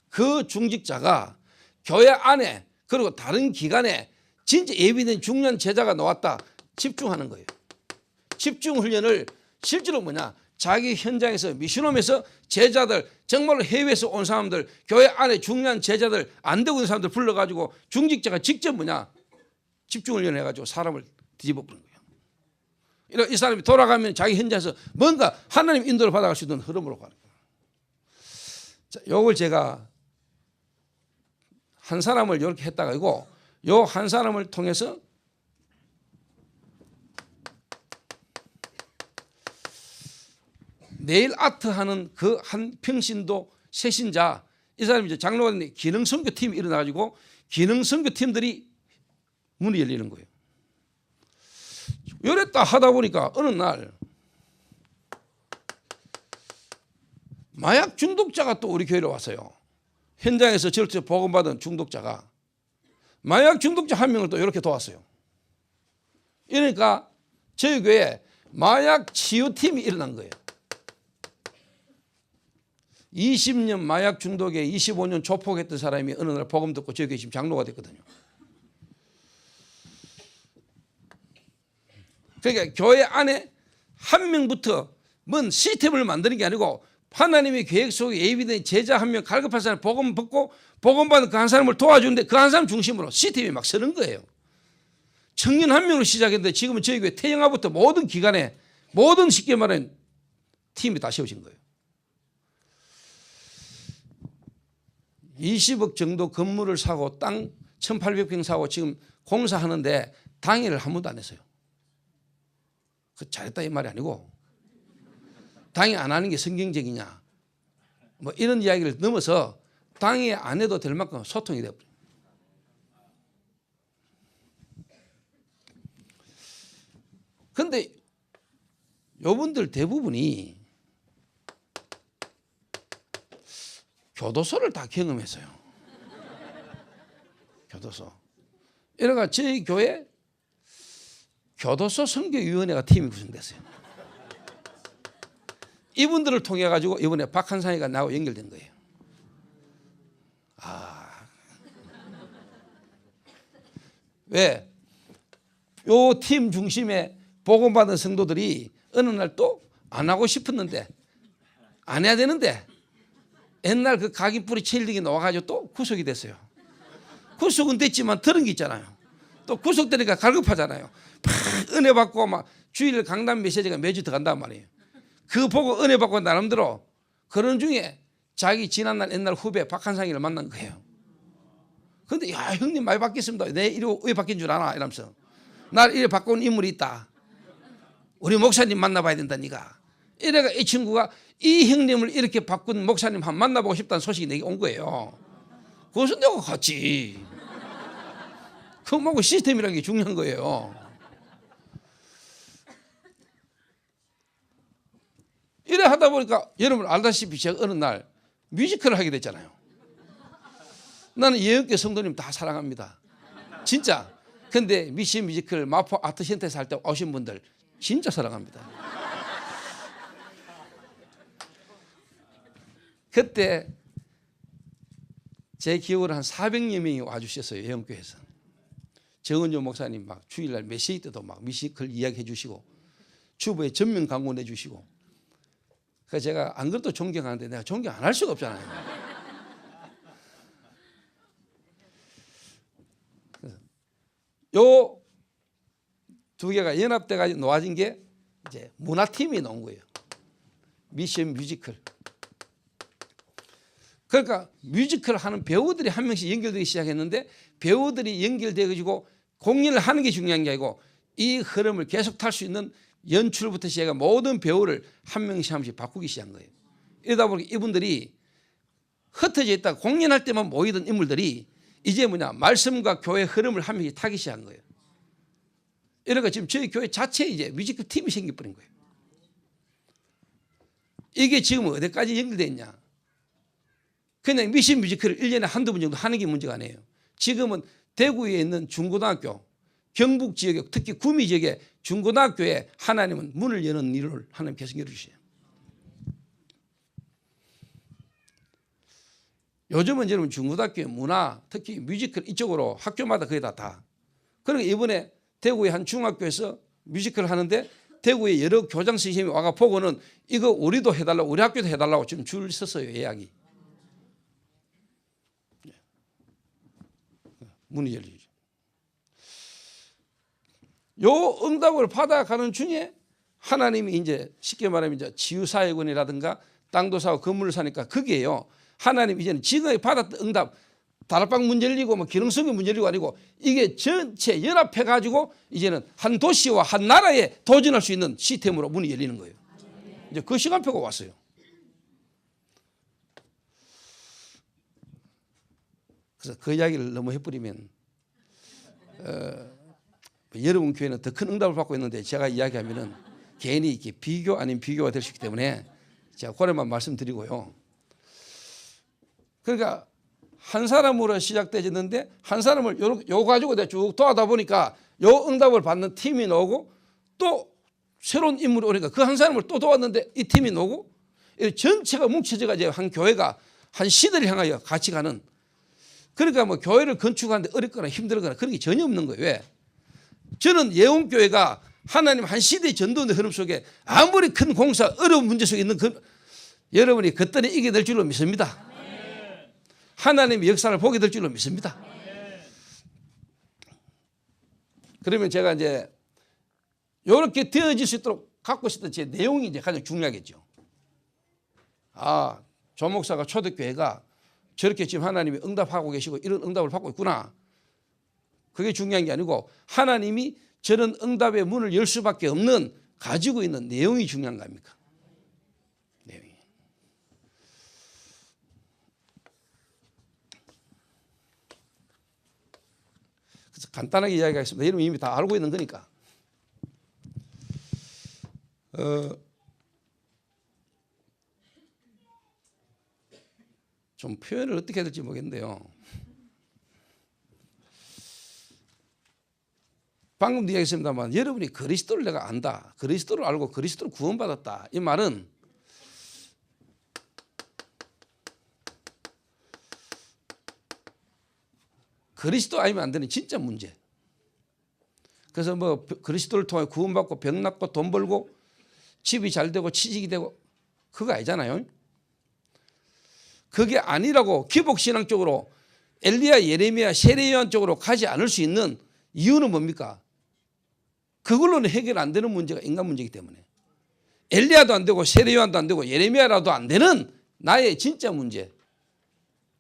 그 중직자가 교회 안에 그리고 다른 기관에 진짜 예비된 중요한 제자가 나왔다. 집중하는 거예요. 집중 훈련을 실제로 자기 현장에서 미션홈에서 제자들 정말로 해외에서 온 사람들 교회 안에 중요한 제자들 안 되고 있는 사람들 불러가지고 중직자가 직접 집중 훈련을 해가지고 사람을 뒤집어 버린 거예요. 이 사람이 돌아가면 자기 현장에서 뭔가 하나님 인도를 받아갈 수 있는 흐름으로 가는 거예요. 자, 요걸 제가 한 사람을 이렇게 했다가 요 한 사람을 통해서 네일 아트 하는 그 한 평신도 새신자 이 사람이 이제 장로가 됐는데 기능 선교팀이 일어나가지고 기능 선교팀들이 문이 열리는 거예요. 요랬다 하다 보니까 어느 날 마약 중독자가 또 우리 교회로 왔어요. 현장에서 절대 복음받은 중독자가 마약 중독자 한 명을 또 이렇게 도왔어요. 이러니까 저희 교회에 마약 치유팀이 일어난 거예요. 20년 마약 중독에 25년 조폭했던 사람이 어느 날 복음 듣고 저희 교회 지금 장로가 됐거든요. 그러니까 교회 안에 한 명부터 뭔 시스템을 만드는 게 아니고 하나님의 계획 속에 예비된 제자 한 명 갈급한 사람 복음 받고 복음 받은 그 한 사람을 도와주는데 그 한 사람 중심으로 시스템이 막 서는 거예요. 청년 한 명으로 시작했는데 지금은 저희 교회 태영아부터 모든 기관에 모든 쉽게 말하는 팀이 다 세워진 거예요. 20억 정도 건물을 사고 땅 1,800평 사고 지금 공사하는데 당일을 한 번도 안 했어요. 그 잘했다 이 말이 아니고 당일 안 하는 게 성경적이냐 뭐 이런 이야기를 넘어서 당일 안 해도 될 만큼 소통이 되어버려요. 그런데 요분들 대부분이 교도소를 다 경험했어요. 교도소. 이래가 저희 교회 교도소 선교위원회가 팀이 구성됐어요. 이분들을 통해 가지고 이번에 박한상이가 나하고 연결된 거예요. 왜? 요 팀 중심에 복음받은 성도들이 어느 날 또 안 하고 싶었는데 안 해야 되는데 옛날 그 가기뿌리 체일링이 나와가지고 또 구속이 됐어요. 구속은 됐지만 들은 게 있잖아요. 또 구속되니까 갈급하잖아요. 막 은혜 받고 막 주일 강단 메시지가 매주 들어간단 말이에요. 그 보고 은혜 받고 나름대로 그런 중에 자기 지난날 옛날 후배 박한상이를 만난 거예요. 그런데 야 형님 많이 바뀌었습니다. 내 이리 왜 바뀐 줄 아나 이러면서 날 이래 바꾼 인물이 있다. 우리 목사님 만나봐야 된다 네가. 이래가 이 친구가 이 형님을 이렇게 바꾼 목사님 한 만나보고 싶다는 소식이 내게 온 거예요. 그것은 내가 갔지. 그거 말고 시스템이라는 게 중요한 거예요. 이래 하다 보니까 여러분 알다시피 제가 어느 날 뮤지컬을 하게 됐잖아요. 나는 예언교 성도님 다 사랑합니다. 진짜. 근데 미션 뮤지컬 마포 아트센터에서 할 때 오신 분들 진짜 사랑합니다. 그때 제 기억으로 한 400여 명이 와주셨어요. 예언교회에서. 정은조 목사님 막 주일날 메시지 때도 막 뮤지컬 이야기해 주시고 주부에 전면 강권 해 주시고. 그래서 제가 안 그래도 존경하는데 내가 존경 안 할 수가 없잖아요. 요 두 개가 연합돼가지고 놓아진 게 이제 문화팀이 나온 거예요. 미션 뮤지컬. 그러니까 뮤지컬 하는 배우들이 한 명씩 연결되기 시작했는데 배우들이 연결돼가지고 공연을 하는 게 중요한 게 아니고 이 흐름을 계속 탈 수 있는 연출부터 시작해 모든 배우를 한 명씩 한 명씩 바꾸기 시작한 거예요. 이러다 보니까 이분들이 흩어져 있다가 공연할 때만 모이던 인물들이 이제 뭐냐 말씀과 교회 흐름을 한 명씩 타기 시작한 거예요. 이러니까 지금 저희 교회 자체에 이제 뮤지컬 팀이 생겨버린 거예요. 이게 지금 어디까지 연결되어 있냐. 그냥 미션 뮤지컬을 1년에 한두 번 정도 하는 게 문제가 아니에요. 지금은 대구에 있는 중고등학교, 경북 지역에 특히 구미 지역에 중고등학교에 하나님은 문을 여는 일을 하나님께서 열어주세요. 요즘은 여러분 중고등학교의 문화, 특히 뮤지컬 이쪽으로 학교마다 거의 다. 그러니까 이번에 대구의 한 중학교에서 뮤지컬을 하는데 대구의 여러 교장 선생님이 와가 보고는 이거 우리도 해달라고 우리 학교도 해달라고 지금 줄 섰어요. 예약이. 문이 열리죠. 요 응답을 받아가는 중에 하나님이 이제 쉽게 말하면 이제 지유사회군이라든가 땅도 사고 건물을 사니까 그게요. 하나님 이제는 지금까지 받았던 응답 다락방 문 열리고 뭐 기능성이 문 열리고 아니고 이게 전체 연합해 가지고 이제는 한 도시와 한 나라에 도전할 수 있는 시스템으로 문이 열리는 거예요. 이제 그 시간표가 왔어요. 그래서 그 이야기를 너무 해버리면 여러분 교회는 더 큰 응답을 받고 있는데 제가 이야기하면은 괜히 이렇게 비교 아닌 비교가 될 수 있기 때문에 제가 그래만 말씀드리고요. 그러니까 한 사람으로 시작되었는데 한 사람을 요 가지고 내가 쭉 도와다 보니까 요 응답을 받는 팀이 나오고 또 새로운 인물이 오니까 그 한 사람을 또 도왔는데 이 팀이 나오고 전체가 뭉쳐져가 이제 한 교회가 한 시대를 향하여 같이 가는, 그러니까 뭐 교회를 건축하는데 어렵거나 힘들거나 그런 게 전혀 없는 거예요. 왜? 저는 예원교회가 하나님 한 시대의 전도의 흐름 속에 아무리 큰 공사 어려운 문제 속에 있는 여러분이 그때는 이게 될 줄로 믿습니다. 하나님의 역사를 보게 될 줄로 믿습니다. 그러면 제가 이제 이렇게 되어질 수 있도록 갖고 있었던 제 내용이 이제 가장 중요하겠죠. 아, 조 목사가 초대교회가 저렇게 지금 하나님이 응답하고 계시고 이런 응답을 받고 있구나. 그게 중요한 게 아니고 하나님이 저런 응답의 문을 열 수밖에 없는 가지고 있는 내용이 중요한 거 아닙니까? 내용이. 그래서 간단하게 이야기하겠습니다. 여러분 이미 다 알고 있는 거니까. 좀 표현을 어떻게 해야 될지 모르겠는데요. 방금도 이야기했습니다만 여러분이 그리스도를 내가 안다, 그리스도를 알고 그리스도를 구원받았다, 이 말은 그리스도 알면 안 되는 진짜 문제. 그래서 뭐 그리스도를 통해 구원받고 병 낫고 돈 벌고 집이 잘 되고 취직이 되고 그거 아니잖아요. 그게 아니라고 기복신앙적으로 엘리야, 예레미야, 세례요한 쪽으로 가지 않을 수 있는 이유는 뭡니까? 그걸로는 해결 안 되는 문제가 인간 문제이기 때문에 엘리야도 안 되고 세례요한도 안 되고 예레미야라도 안 되는 나의 진짜 문제,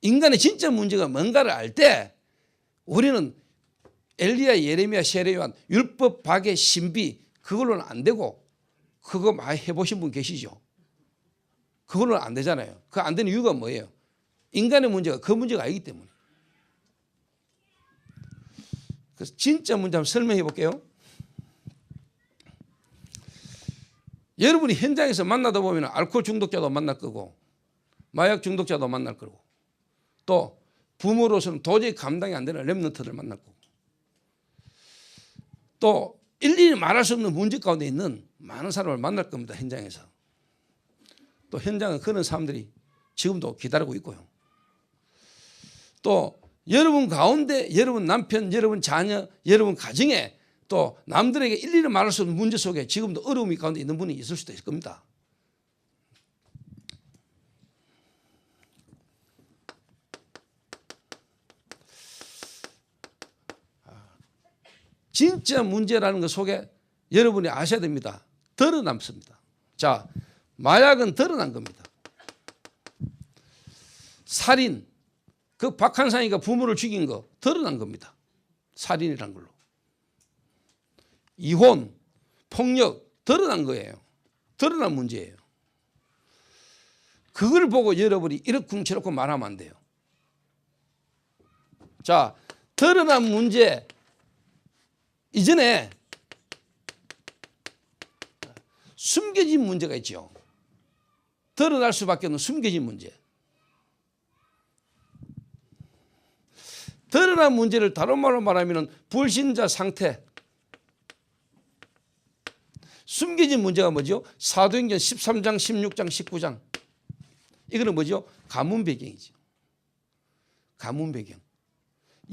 인간의 진짜 문제가 뭔가를 알 때 우리는 엘리야, 예레미야, 세례요한, 율법, 박해, 신비 그걸로는 안 되고, 그거 많이 해보신 분 계시죠? 그걸로는 안 되잖아요. 그 안 되는 이유가 뭐예요? 인간의 문제가 그 문제가 아니기 때문에. 그래서 진짜 문제 한번 설명해 볼게요. 여러분이 현장에서 만나다 보면 알코올 중독자도 만날 거고 마약 중독자도 만날 거고 또 부모로서는 도저히 감당이 안 되는 렘넌트를 만날 거고 또 일일이 말할 수 없는 문제 가운데 있는 많은 사람을 만날 겁니다. 현장에서. 또 현장은 그런 사람들이 지금도 기다리고 있고요. 또 여러분 가운데 여러분 남편, 여러분 자녀, 여러분 가정에 또 남들에게 일일이 말할 수 없는 문제 속에 지금도 어려움이 가운데 있는 분이 있을 수도 있을 겁니다. 진짜 문제라는 것 속에 여러분이 아셔야 됩니다. 드러남습니다. 자, 마약은 드러난 겁니다. 살인, 그 박한상이가 부모를 죽인 거 드러난 겁니다. 살인이란 걸로. 이혼, 폭력 드러난 거예요. 드러난 문제예요. 그걸 보고 여러분이 이러쿵저러쿵 말하면 안 돼요. 자, 드러난 문제 이전에 숨겨진 문제가 있죠. 드러날 수밖에 없는 숨겨진 문제. 드러난 문제를 다른 말로 말하면 불신자 상태. 숨겨진 문제가 뭐죠? 사도행전 13장, 16장, 19장. 이거는 뭐죠? 가문 배경이죠. 가문 배경.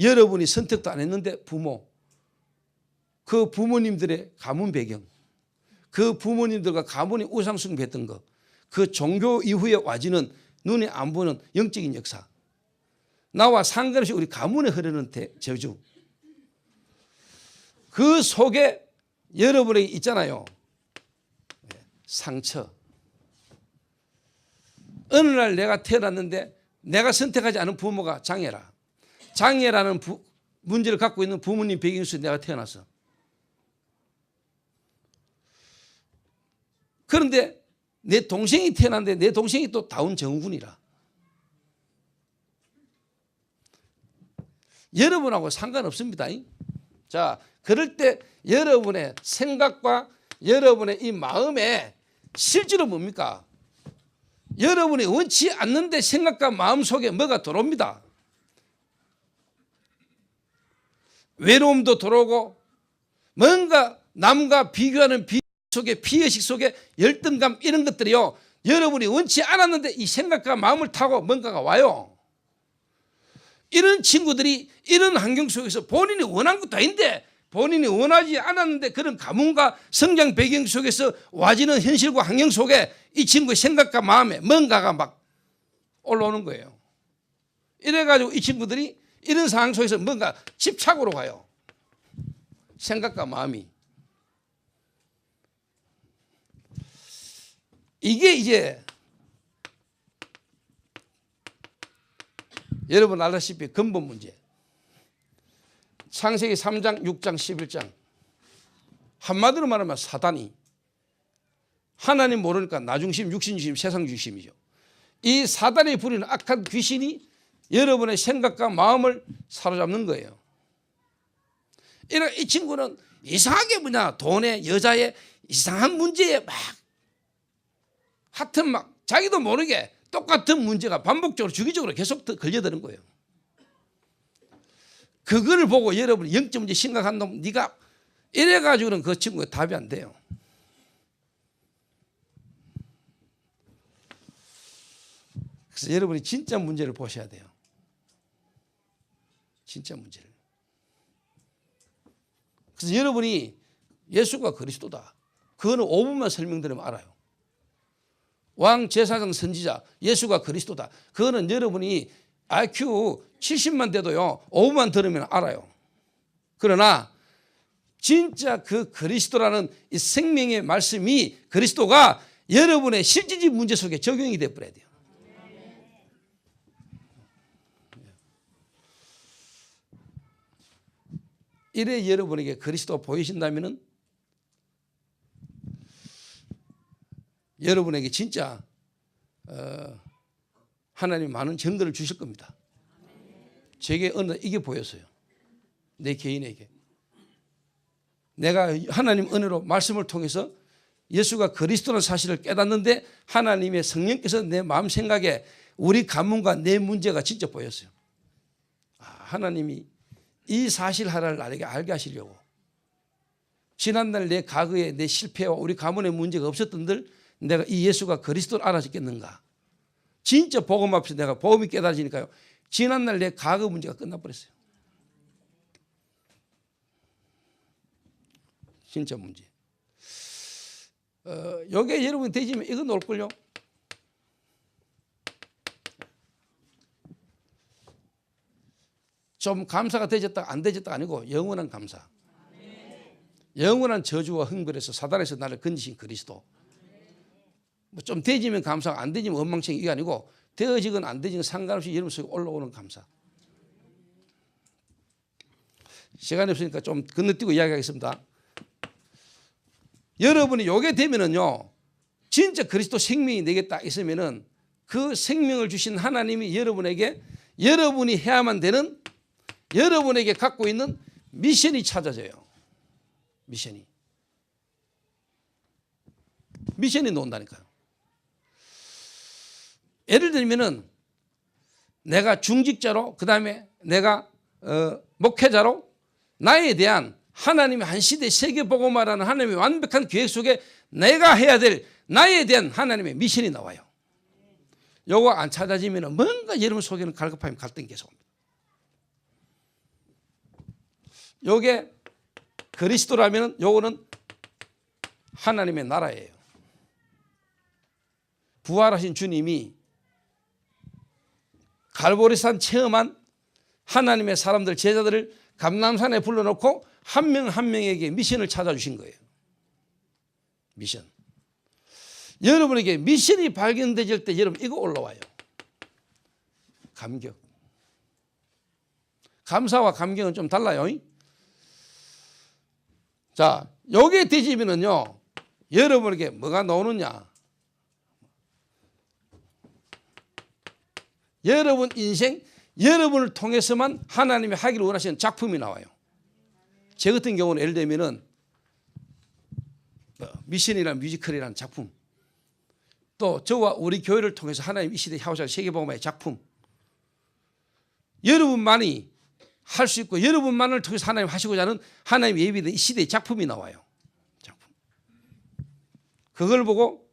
여러분이 선택도 안 했는데 부모, 그 부모님들의 가문 배경, 그 부모님들과 가문이 우상숭배했던 것, 그 종교 이후에 와지는 눈에 안 보는 영적인 역사, 나와 상관없이 우리 가문에 흐르는 저주, 그 속에 여러분에게 있잖아요. 상처. 어느 날 내가 태어났는데 내가 선택하지 않은 부모가 장애라. 장애라는 문제를 갖고 있는 부모님 배경 속에 내가 태어났어. 그런데 내 동생이 태어났는데 내 동생이 또 다운 증후군이라. 여러분하고 상관없습니다. 자, 그럴 때 여러분의 생각과 여러분의 이 마음에 실제로 뭡니까? 여러분이 원치 않는데 생각과 마음 속에 뭐가 들어옵니다. 외로움도 들어오고 뭔가 남과 비교하는 속에 피의식 속에 열등감 이런 것들이요. 여러분이 원치 않았는데 이 생각과 마음을 타고 뭔가가 와요. 이런 친구들이 이런 환경 속에서 본인이 원한 것도 아닌데 본인이 원하지 않았는데 그런 가문과 성장 배경 속에서 와지는 현실과 환경 속에 이 친구의 생각과 마음에 뭔가가 막 올라오는 거예요. 이래가지고 이 친구들이 이런 상황 속에서 뭔가 집착으로 가요. 생각과 마음이. 이게 이제 여러분 알다시피 근본 문제. 창세기 3장, 6장, 11장. 한마디로 말하면 사단이 하나님 모르니까 나중심, 육신주심, 세상주심이죠. 이 사단이 부리는 악한 귀신이 여러분의 생각과 마음을 사로잡는 거예요. 이 친구는 이상하게 돈에 여자에 이상한 문제에 막 하여튼 막 자기도 모르게 똑같은 문제가 반복적으로 주기적으로 계속 걸려드는 거예요. 그걸 보고 여러분이 영적 문제 심각한 놈 네가 이래가지고는 그 친구가 답이 안 돼요. 그래서 여러분이 진짜 문제를 보셔야 돼요. 진짜 문제를. 그래서 여러분이 예수가 그리스도다. 그거는 5분만 설명드리면 알아요. 왕 제사장 선지자 예수가 그리스도다. 그거는 여러분이 IQ 70만 돼도요 5분만 들으면 알아요. 그러나 진짜 그 그리스도라는 이 생명의 말씀이 그리스도가 여러분의 실질적 문제 속에 적용이 돼 버려야 돼요. 이래 여러분에게 그리스도가 보이신다면은 여러분에게 진짜 하나님 많은 증거를 주실 겁니다. 제게 어느 날 이게 보였어요. 내 개인에게. 내가 하나님 은혜로 말씀을 통해서 예수가 그리스도라는 사실을 깨닫는데 하나님의 성령께서 내 마음 생각에 우리 가문과 내 문제가 진짜 보였어요. 하나님이 이 사실 하나를 나에게 알게 하시려고 지난날 내 과거에 내 실패와 우리 가문의 문제가 없었던들 내가 이 예수가 그리스도를 알아듣겠는가. 진짜 복음 앞에서 내가 복음이 깨달아지니까요. 지난날 내 과거 문제가 끝나버렸어요. 진짜 문제. 요게 여러분이 되지면 이거 놓을걸요. 좀 감사가 되졌다 안 되졌다 아니고 영원한 감사. 영원한 저주와 흥벌에서 사단에서 나를 건지신 그리스도. 좀 되지면 감사가 안 되지면 원망청 이게 아니고 되어지건 안 되지건 상관없이 여러분 속에 올라오는 감사. 시간이 없으니까 좀 건너뛰고 이야기하겠습니다. 여러분이 요게 되면은요 진짜 그리스도 생명이 내게 딱 있으면은 그 생명을 주신 하나님이 여러분에게 여러분이 해야만 되는 여러분에게 갖고 있는 미션이 찾아져요. 미션이 나온다니까요. 예를 들면은 내가 중직자로 그다음에 내가 목회자로 나에 대한 하나님의 한 시대 세계복음화라는 하나님의 완벽한 계획 속에 내가 해야 될 나에 대한 하나님의 미션이 나와요. 요거 안 찾아지면 뭔가 여러분 속에는 갈급함이 갈등이 계속 옵니다. 요게 그리스도라면 요거는 하나님의 나라예요. 부활하신 주님이 갈보리산 체험한 하나님의 사람들 제자들을 감람산에 불러놓고 한 명 한 명에게 미션을 찾아주신 거예요. 미션. 여러분에게 미션이 발견되질 때 여러분 이거 올라와요. 감격. 감사와 감격은 좀 달라요. 자, 요게 뒤지면은요 여러분에게 뭐가 나오느냐. 여러분 인생 여러분을 통해서만 하나님이 하기를 원하시는 작품이 나와요. 제 같은 경우는 예를 들면은 미션이라는 뮤지컬이라는 작품, 또 저와 우리 교회를 통해서 하나님 이 시대 향후자 세계복음화의 작품, 여러분만이 할 수 있고 여러분만을 통해서 하나님 하시고자 하는 하나님 예비된 이 시대의 작품이 나와요. 작품. 그걸 보고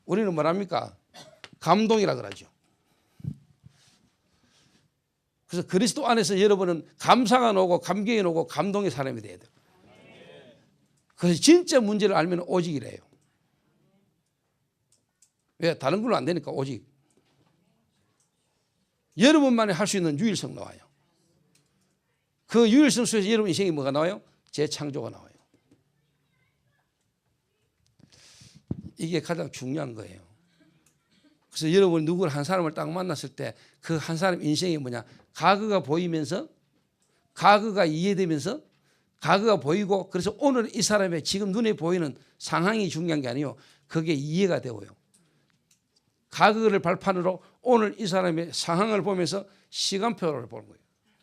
우리는 뭐랍니까? 감동이라 그러죠. 그래서 그리스도 안에서 여러분은 감사가 나오고 감격이 나오고 감동의 사람이 돼야 돼요. 그래서 진짜 문제를 알면 오직이래요. 왜? 다른 걸로 안 되니까 오직. 여러분만이 할 수 있는 유일성 나와요. 그 유일성 속에서 여러분 인생이 뭐가 나와요? 재창조가 나와요. 이게 가장 중요한 거예요. 그래서 여러분 누구를 한 사람을 딱 만났을 때 그 한 사람 인생이 뭐냐? 과거가 보이면서, 과거가 이해되면서, 과거가 보이고, 그래서 오늘 이 사람의 지금 눈에 보이는 상황이 중요한 게 아니에요. 그게 이해가 되고요. 과거를 발판으로 오늘 이 사람의 상황을 보면서 시간표를 보는 거예요.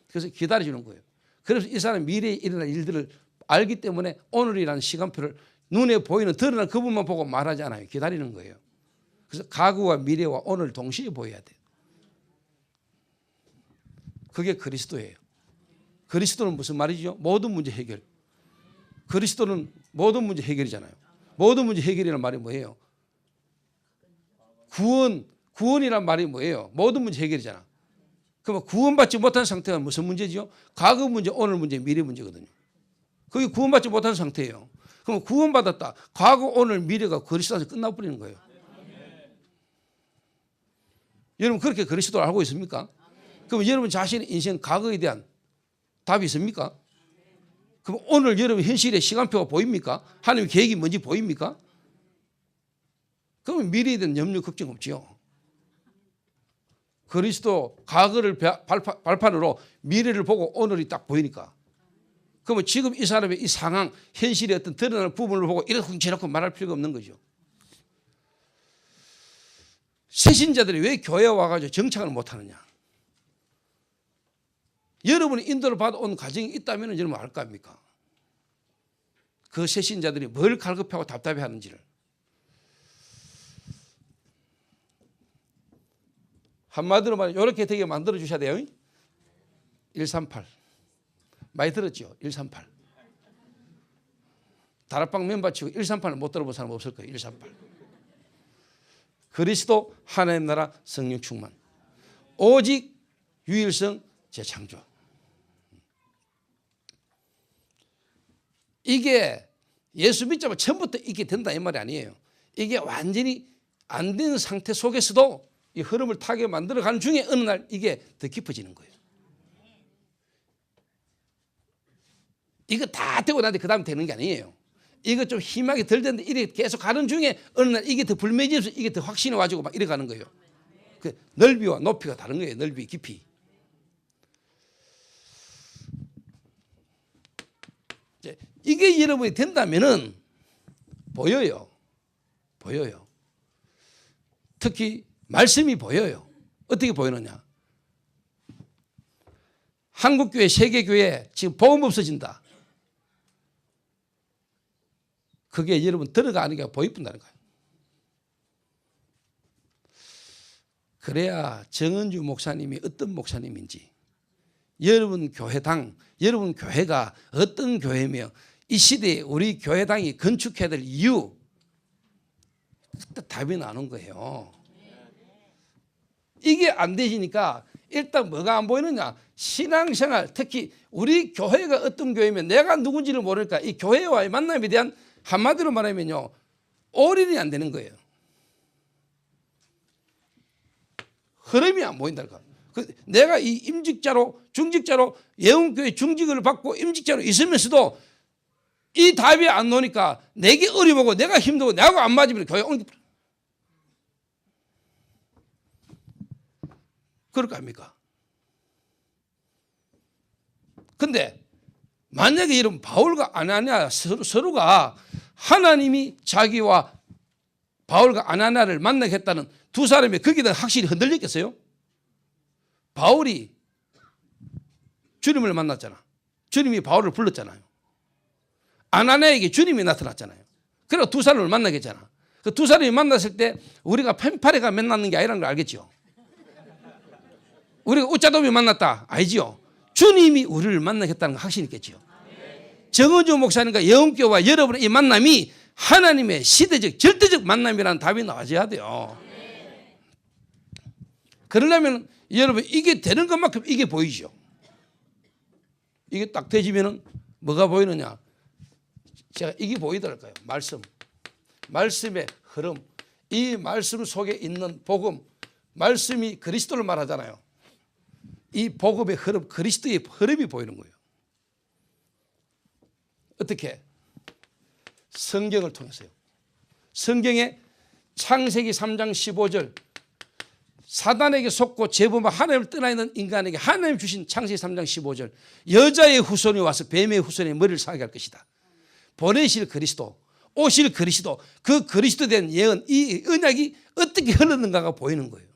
그래서 기다려주는 거예요. 그래서 이 사람 미래에 일어날 일들을 알기 때문에 오늘이라는 시간표를 눈에 보이는 드러난 그분만 보고 말하지 않아요. 기다리는 거예요. 그래서 과거와 미래와 오늘 동시에 보여야 돼요. 그게 그리스도예요. 그리스도는 무슨 말이죠? 모든 문제 해결. 그리스도는 모든 문제 해결이잖아요. 모든 문제 해결이라는 말이 뭐예요? 구원이란 말이 뭐예요? 모든 문제 해결이잖아. 그러면 구원받지 못한 상태가 무슨 문제죠? 과거 문제, 오늘 문제, 미래 문제거든요. 그게 구원받지 못한 상태예요. 그럼 구원받았다. 과거, 오늘, 미래가 그리스도 안에서 끝나버리는 거예요. 여러분 그렇게 그리스도를 알고 있습니까? 그럼 여러분 자신의 인생 과거에 대한 답이 있습니까? 그럼 오늘 여러분 현실의 시간표가 보입니까? 하나님의 계획이 뭔지 보입니까? 그러면 미래에 대한 염려 걱정 없지요. 그리스도 과거를 발판으로 미래를 보고 오늘이 딱 보이니까. 그러면 지금 이 사람의 이 상황, 현실의 어떤 드러나는 부분을 보고 이렇게 저렇게 말할 필요가 없는 거죠. 새신자들이 왜 교회에 와가지고 정착을 못하느냐? 여러분이 인도를 받아온 가정이 있다면 여러분 알 거 아닙니까? 그 새신자들이 뭘 갈급하고 답답해하는지를. 한마디로 말하면 이렇게 되게 만들어 주셔야 돼요. 138. 많이 들었죠? 138. 다락방 멤버 치고 138을 못 들어본 사람 없을 거예요. 138. 그리스도 하나님 나라 성령 충만. 오직 유일성 재창조. 이게 예수 믿자마자 처음부터 있게 된다 이 말이 아니에요. 이게 완전히 안 된 상태 속에서도 이 흐름을 타게 만들어가는 중에 어느 날 이게 더 깊어지는 거예요. 이거 다 되고 나는데 그 다음 되는 게 아니에요. 이거 좀 희망이 덜 되는데 이렇게 계속 가는 중에 어느 날 이게 더 불매지면서 이게 더 확신이 와지고 막 이래 가는 거예요. 그 넓이와 높이가 다른 거예요. 넓이, 깊이. 이게 여러분이 된다면은 보여요. 보여요. 특히 말씀이 보여요. 어떻게 보이느냐? 한국교회, 세계교회 지금 복음 없어진다. 그게 여러분 들어가는 게 보이뿐다는 거예요. 그래야 정은주 목사님이 어떤 목사님인지, 여러분 교회당, 여러분 교회가 어떤 교회며 이 시대에 우리 교회당이 건축해야 될 이유, 그때 답이 나오는 거예요. 이게 안 되시니까 일단 뭐가 안 보이느냐? 신앙생활, 특히 우리 교회가 어떤 교회면 내가 누군지를 모르니까 이 교회와의 만남에 대한 한마디로 말하면요, 올인이 안 되는 거예요. 흐름이 안 보인다니까. 내가 이 임직자로, 중직자로 예언교회 중직을 받고 임직자로 있으면서도 이 답이 안 나오니까 내게 어려보고 내가 힘들고 내하고 안 맞으면 교회 옮겨. 그럴 거 아닙니까? 근데 만약에 이런 바울과 아나니아 서로가 하나님이 자기와 바울과 아나니아를 만나겠다는 두 사람이 거기다 확실히 흔들렸겠어요? 바울이 주님을 만났잖아. 주님이 바울을 불렀잖아요. 아나니아에게 주님이 나타났잖아요. 그리고 두 사람을 만나겠잖아. 그 두 사람이 만났을 때 우리가 펜파레가 만났는 게 아니라는 걸 알겠죠. 우리가 웃자도비 만났다 아니지요. 주님이 우리를 만나겠다는 거 확신이 있겠죠. 정은주 목사님과 영교와 여러분의 이 만남이 하나님의 시대적 절대적 만남이라는 답이 나와줘야 돼요. 그러려면 여러분 이게 되는 것만큼 이게 보이죠. 이게 딱 되지면은 뭐가 보이느냐? 제가 이게 보이더랄까요? 말씀의 흐름. 이 말씀 속에 있는 복음, 말씀이 그리스도를 말하잖아요. 이 복음의 흐름, 그리스도의 흐름이 보이는 거예요. 어떻게? 성경을 통해서요. 성경에 창세기 3장 15절 사단에게 속고 죄범한 하나님을 떠나 있는 인간에게 하나님 주신 창세기 3장 15절 여자의 후손이 와서 뱀의 후손의 머리를 상하게 할 것이다. 보내실 그리스도, 오실 그리스도, 그 그리스도 된 예언, 이 언약이 어떻게 흘렀는가가 보이는 거예요.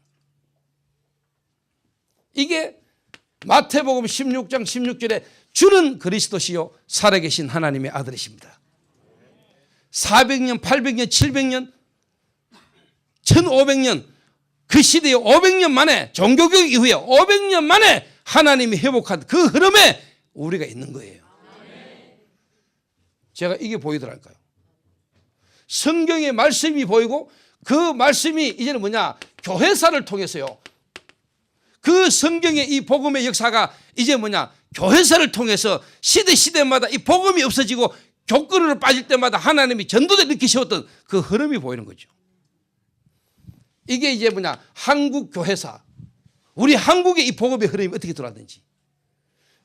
이게 마태복음 16장 16절에 주는 그리스도시요 살아계신 하나님의 아들이십니다. 400년, 800년, 700년, 1500년 그 시대에 500년 만에 종교개혁 이후에 500년 만에 하나님이 회복한 그 흐름에 우리가 있는 거예요. 제가 이게 보이더랄까요? 성경의 말씀이 보이고 그 말씀이 이제는 뭐냐? 교회사를 통해서요. 그 성경의 이 복음의 역사가 이제 뭐냐? 교회사를 통해서 시대마다 이 복음이 없어지고 교권으로 빠질 때마다 하나님이 전도대 느끼셨던 그 흐름이 보이는 거죠. 이게 이제 뭐냐? 한국 교회사. 우리 한국의 이 복음의 흐름이 어떻게 돌아가는지.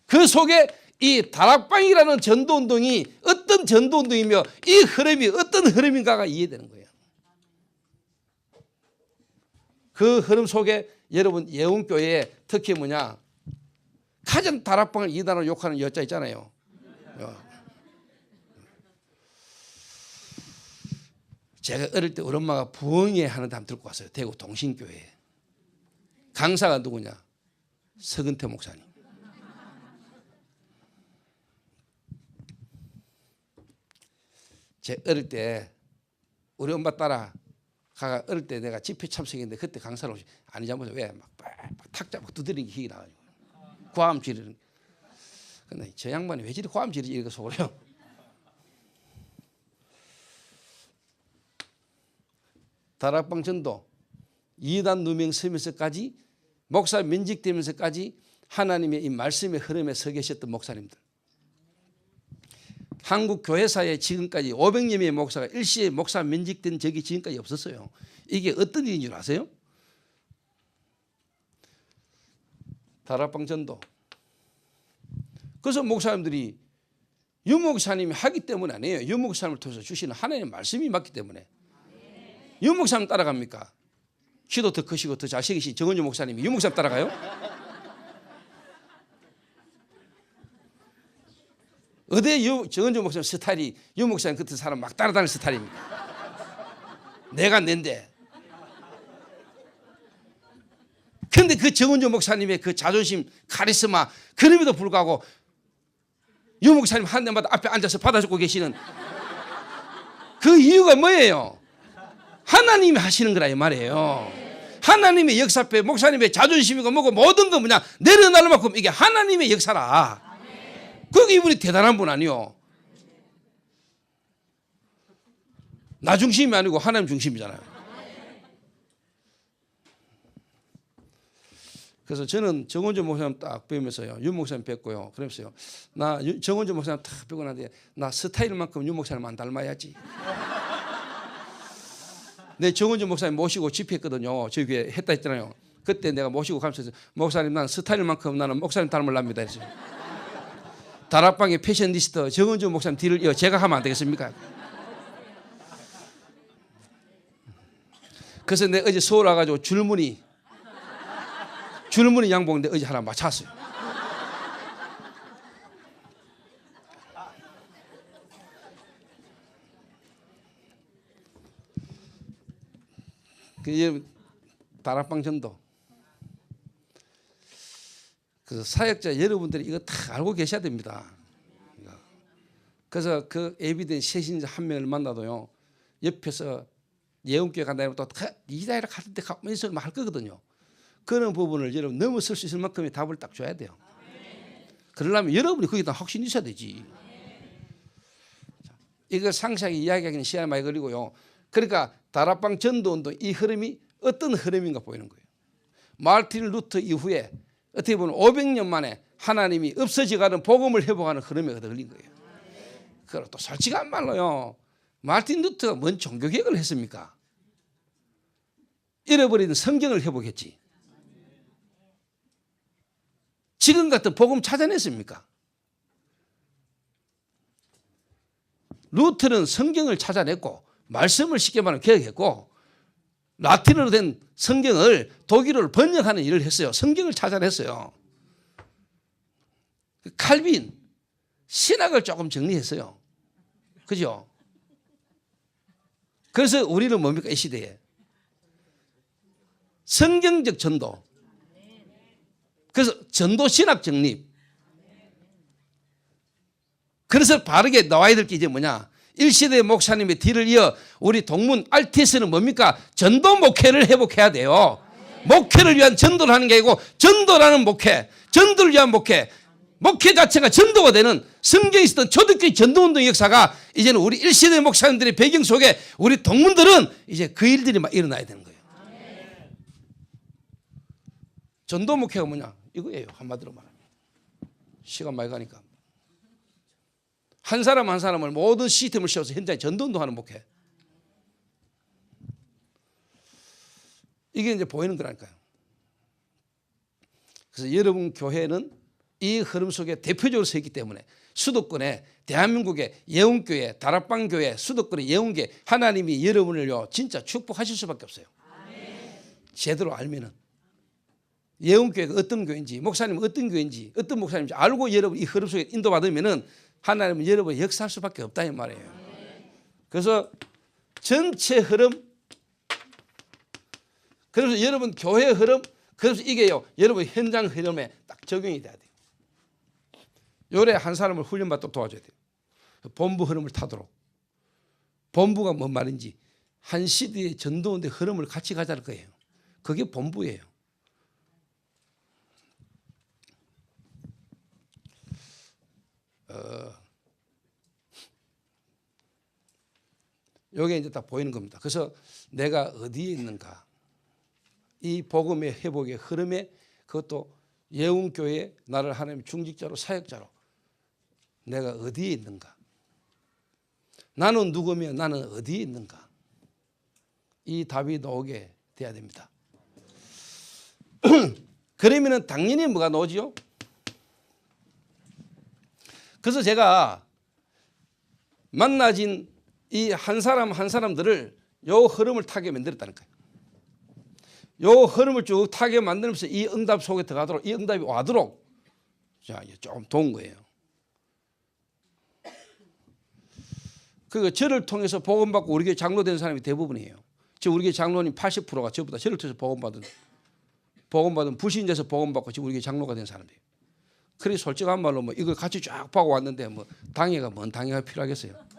그 속에 이 다락방이라는 전도운동이 어떤 전도운동이며 이 흐름이 어떤 흐름인가가 이해되는 거예요. 그 흐름 속에 여러분 예원교회에 특히 뭐냐? 가장 다락방을 이단으로 욕하는 여자 있잖아요. 제가 어릴 때 우리 엄마가 부흥회 하는데 한번 들고 왔어요. 대구 동신교회에. 강사가 누구냐? 서근태 목사님. 제 어릴 때 우리 엄마 따라 가가 어릴 때 내가 집회 참석했는데 그때 강사를 오시 아니자마자 왜 막 탁 잡고 두드리는 게 힘이 나가지고 고함 지르는. 근데 저 양반이 왜 저리 고함 지르지 이렇게 속으로요. 다락방 전도 2단 누명 서면서까지 목사 면직되면서까지 하나님의 이 말씀의 흐름에 서 계셨던 목사님들. 한국 교회사에 지금까지 500여 명의 목사가 일시에 목사 면직된 적이 지금까지 없었어요. 이게 어떤 일인 줄 아세요? 다락방 전도. 그래서 목사님들이 유 목사님이 하기 때문에 아니에요. 유 목사님을 통해서 주시는 하나님의 말씀이 맞기 때문에. 유 목사님 따라갑니까? 키도 더 크시고 더 잘생기신 정은주 목사님이 유 목사님 따라가요? 어디에 정은주 목사님 스타일이 유 목사님 같은 사람 막 따라다니는 스타일입니까? 내가 낸데. 그런데 그 정은주 목사님의 그 자존심, 카리스마 그럼에도 불구하고 유 목사님 한 대마다 앞에 앉아서 받아주고 계시는 그 이유가 뭐예요? 하나님이 하시는 거라 이 말이에요. 하나님의 역사 앞에 목사님의 자존심이고 뭐고 모든 거 뭐냐 내려놓을 만큼 이게 하나님의 역사라. 그게 이분이 대단한 분 아니요. 나 중심이 아니고 하나님 중심이잖아요. 그래서 저는 정원주 목사님 딱 뵈면서요. 유 목사님 뵙고요. 그러면서요. 나 정원주 목사님 딱 뵙고 나는데 나 스타일만큼 유 목사님 안 닮아야지. 내 정은주 목사님 모시고 집회했거든요. 저희 교회 했다 했잖아요. 그때 내가 모시고 가면서 목사님 난 스타일만큼 나는 목사님 닮으랍니다 했어요. 다락방의 패셔니스트 정은주 목사님 뒤를 이어 제가 하면 안 되겠습니까? 그래서 내가 어제 서울 와가지고 줄무늬 양복인데 어제 하나 맞췄어요. 그 다락방 전도. 그래서 사역자 여러분들이 이거 다 알고 계셔야 됩니다. 그래서 그 예비된 새신자 한 명을 만나도요, 옆에서 예언교회 간다면 또 이다이라 가는데 가만히 있으면 할 거거든요. 그런 부분을 여러분 넘어설 수 있을 만큼의 답을 딱 줘야 돼요. 그러려면 여러분이 거기다 확신이 있어야 되지. 이거 상세하게 이야기하기는 시간이 많이 걸리고요. 그러니까 다락방 전도운동 이 흐름이 어떤 흐름인가 보이는 거예요. 마르틴 루터 이후에 어떻게 보면 500년 만에 하나님이 없어져가는 복음을 회복하는 흐름에 걸린 거예요. 그리고 또 솔직한 말로요, 마르틴 루터가 뭔 종교개혁을 했습니까? 잃어버린 성경을 회복했지. 지금 같은 복음 찾아냈습니까? 루터는 성경을 찾아냈고 말씀을 쉽게 말하면 개혁했고 라틴어로 된 성경을 독일어로 번역하는 일을 했어요. 성경을 찾아냈어요. 칼빈 신학을 조금 정리했어요. 그죠? 그래서 우리는 뭡니까? 이 시대에 성경적 전도, 그래서 전도 신학 정립. 그래서 바르게 나와야 될 게 이제 뭐냐? 1세대 목사님의 뒤를 이어 우리 동문 RTS는 뭡니까? 전도 목회를 회복해야 돼요. 목회를 위한 전도를 하는 게 아니고 전도라는 목회, 전도를 위한 목회, 목회 자체가 전도가 되는 성경에 있었던 초대교회 전도운동 역사가 이제는 우리 1세대 목사님들의 배경 속에 우리 동문들은 이제 그 일들이 막 일어나야 되는 거예요. 전도 목회가 뭐냐? 이거예요. 한마디로 말하면. 시간 많이 가니까. 한 사람 한 사람을 모든 시스템을 씌워서 현장에 전도운동하는 목회. 이게 이제 보이는 거라니까요. 그래서 여러분 교회는 이 흐름 속에 대표적으로 서 있기 때문에 수도권에 대한민국의 예언교회, 다락방교회, 수도권의 예언교회 하나님이 여러분을요 진짜 축복하실 수밖에 없어요. 제대로 알면은 예언교회가 어떤 교회인지, 목사님은 어떤 교회인지, 어떤 목사님인지 알고 여러분 이 흐름 속에 인도받으면은 하나님은 여러분이 역사할 수밖에 없다 이 말이에요. 그래서 전체 흐름, 그래서 여러분 교회 흐름, 그래서 이게요 여러분 현장 흐름에 딱 적용이 돼야 돼요. 요래 한 사람을 훈련받도록 도와줘야 돼요. 본부 흐름을 타도록. 본부가 뭔 말인지 한 시대의 전도운동의 흐름을 같이 가자는 거예요. 그게 본부예요. 요게 이제 딱 보이는 겁니다. 그래서 내가 어디에 있는가, 이 복음의 회복의 흐름에, 그것도 예언교회 나를 하나님 중직자로 사역자로 내가 어디에 있는가, 나는 누구며 나는 어디에 있는가, 이 답이 나오게 돼야 됩니다. 그러면은 당연히 뭐가 나오지요? 그래서 제가 만나진 이 한 사람 한 사람들을 요 흐름을 타게 만들었다니까요. 요 흐름을 쭉 타게 만들면서 이 응답 속에 들어가도록, 이 응답이 와도록 자, 좀 도운 거예요. 그 저를 통해서 복음받고 우리 교회 장로된 사람이 대부분이에요. 지금 우리 교회 장로님 80%가 저보다 저를 통해서 복음받은 불신자에서 복음받고 지금 우리 교회 장로가 된 사람이에요. 그래 솔직한 말로 뭐 이걸 같이 쫙 파고 왔는데 뭐 당회가 뭔 당회가 필요하겠어요.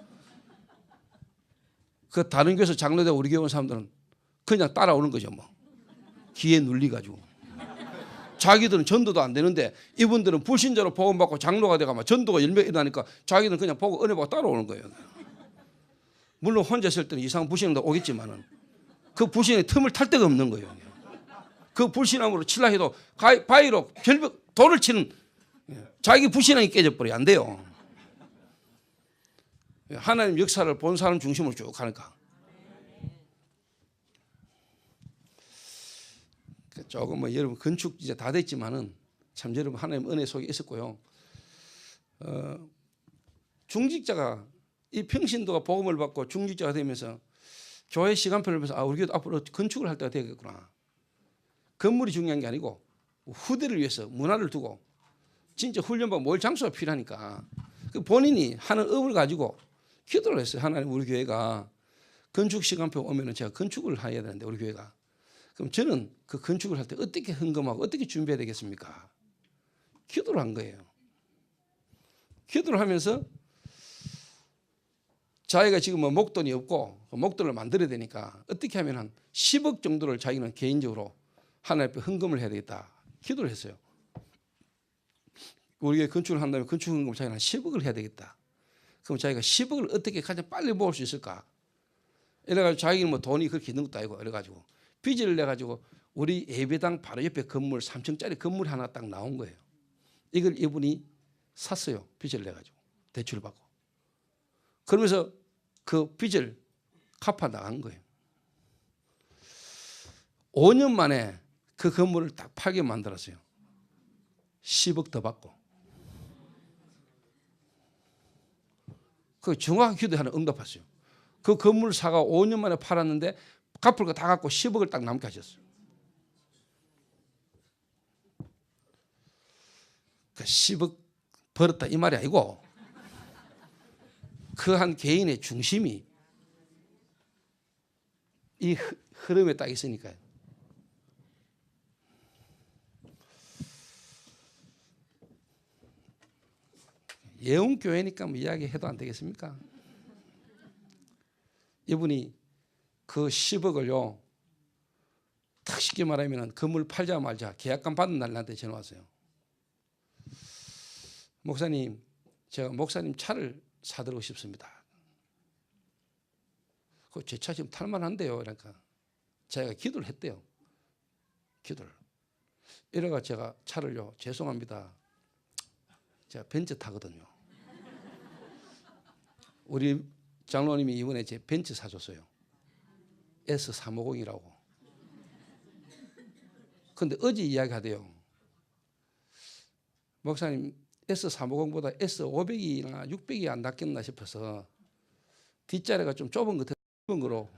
그 다른 교회에서 장로되고 우리 교회 온 사람들은 그냥 따라오는 거죠. 뭐 기에 눌리가지고 자기들은 전도도 안 되는데 이분들은 불신자로 복음받고 장로가 돼가면 전도가 열매 일어나니까 자기들은 그냥 보고 은혜 받고 따라오는 거예요. 물론 혼자 있을 때는 이상한 불신도 오겠지만은 그 불신의 틈을 탈 데가 없는 거예요. 그 불신함으로 칠라 해도 바위로 결벽 돌을 치는 자기 불신함이 깨져버려 안 돼요. 하나님 역사를 본 사람 중심으로 쭉 가니까. 조금 뭐 여러분 건축 이제 다 됐지만은 참 여러분 하나님 은혜 속에 있었고요. 중직자가 이 평신도가 복음을 받고 중직자가 되면서 교회 시간표를 보면서 아 우리 교회 앞으로 건축을 할 때가 되겠구나. 건물이 중요한 게 아니고 후대를 위해서 문화를 두고 진짜 훈련받고 모일 장소가 필요하니까 본인이 하는 업을 가지고 기도를 했어요. 하나님 우리 교회가 건축 시간표 오면은 제가 건축을 해야 되는데 우리 교회가 그럼 저는 그 건축을 할 때 어떻게 헌금하고 어떻게 준비해야 되겠습니까? 기도를 한 거예요. 기도를 하면서 자기가 지금 뭐 목돈이 없고 목돈을 만들어야 되니까 어떻게 하면 한 10억 정도를 자기는 개인적으로 하나님 앞에 헌금을 해야 되겠다 기도를 했어요. 우리가 건축을 한다면 건축 헌금을 자기는 한 10억을 해야 되겠다. 그럼 자기가 10억을 어떻게 가장 빨리 모을 수 있을까? 이래가지고 자기는 뭐 돈이 그렇게 있는 것도 아니고 이래가지고 빚을 내가지고 우리 예배당 바로 옆에 건물 3층짜리 건물 하나 딱 나온 거예요. 이걸 이분이 샀어요. 빚을 내가지고 대출을 받고. 그러면서 그 빚을 갚아 나간 거예요. 5년 만에 그 건물을 딱 팔게 만들었어요. 10억 더 받고. 그 정확한 기도에 하나 응답했어요. 그 건물을 사가 5년 만에 팔았는데 갚을 거 다 갖고 10억을 딱 남게 하셨어요. 그 10억 벌었다 이 말이 아니고 그 한 개인의 중심이 이 흐름에 딱 있으니까요. 예언교회니까 뭐 이야기해도 안 되겠습니까? 이분이 그 10억을요 딱 쉽게 말하면 건물 팔자마자 계약금 받는 날 나한테 전화 왔어요. 목사님, 제가 목사님 차를 사들고 싶습니다. 제 차 지금 탈만한데요. 그러니까 제가 기도를 했대요. 기도를. 이래가 제가 차를요, 죄송합니다. 제가 벤츠 타거든요. 우리 장로님이 이번에 제 벤츠 사줬어요. S350이라고. 근데 어제 이야기하대요. 목사님, S350보다 S500이나 600이 안 낫겠나 싶어서 뒷자리가 좀 좁은 거로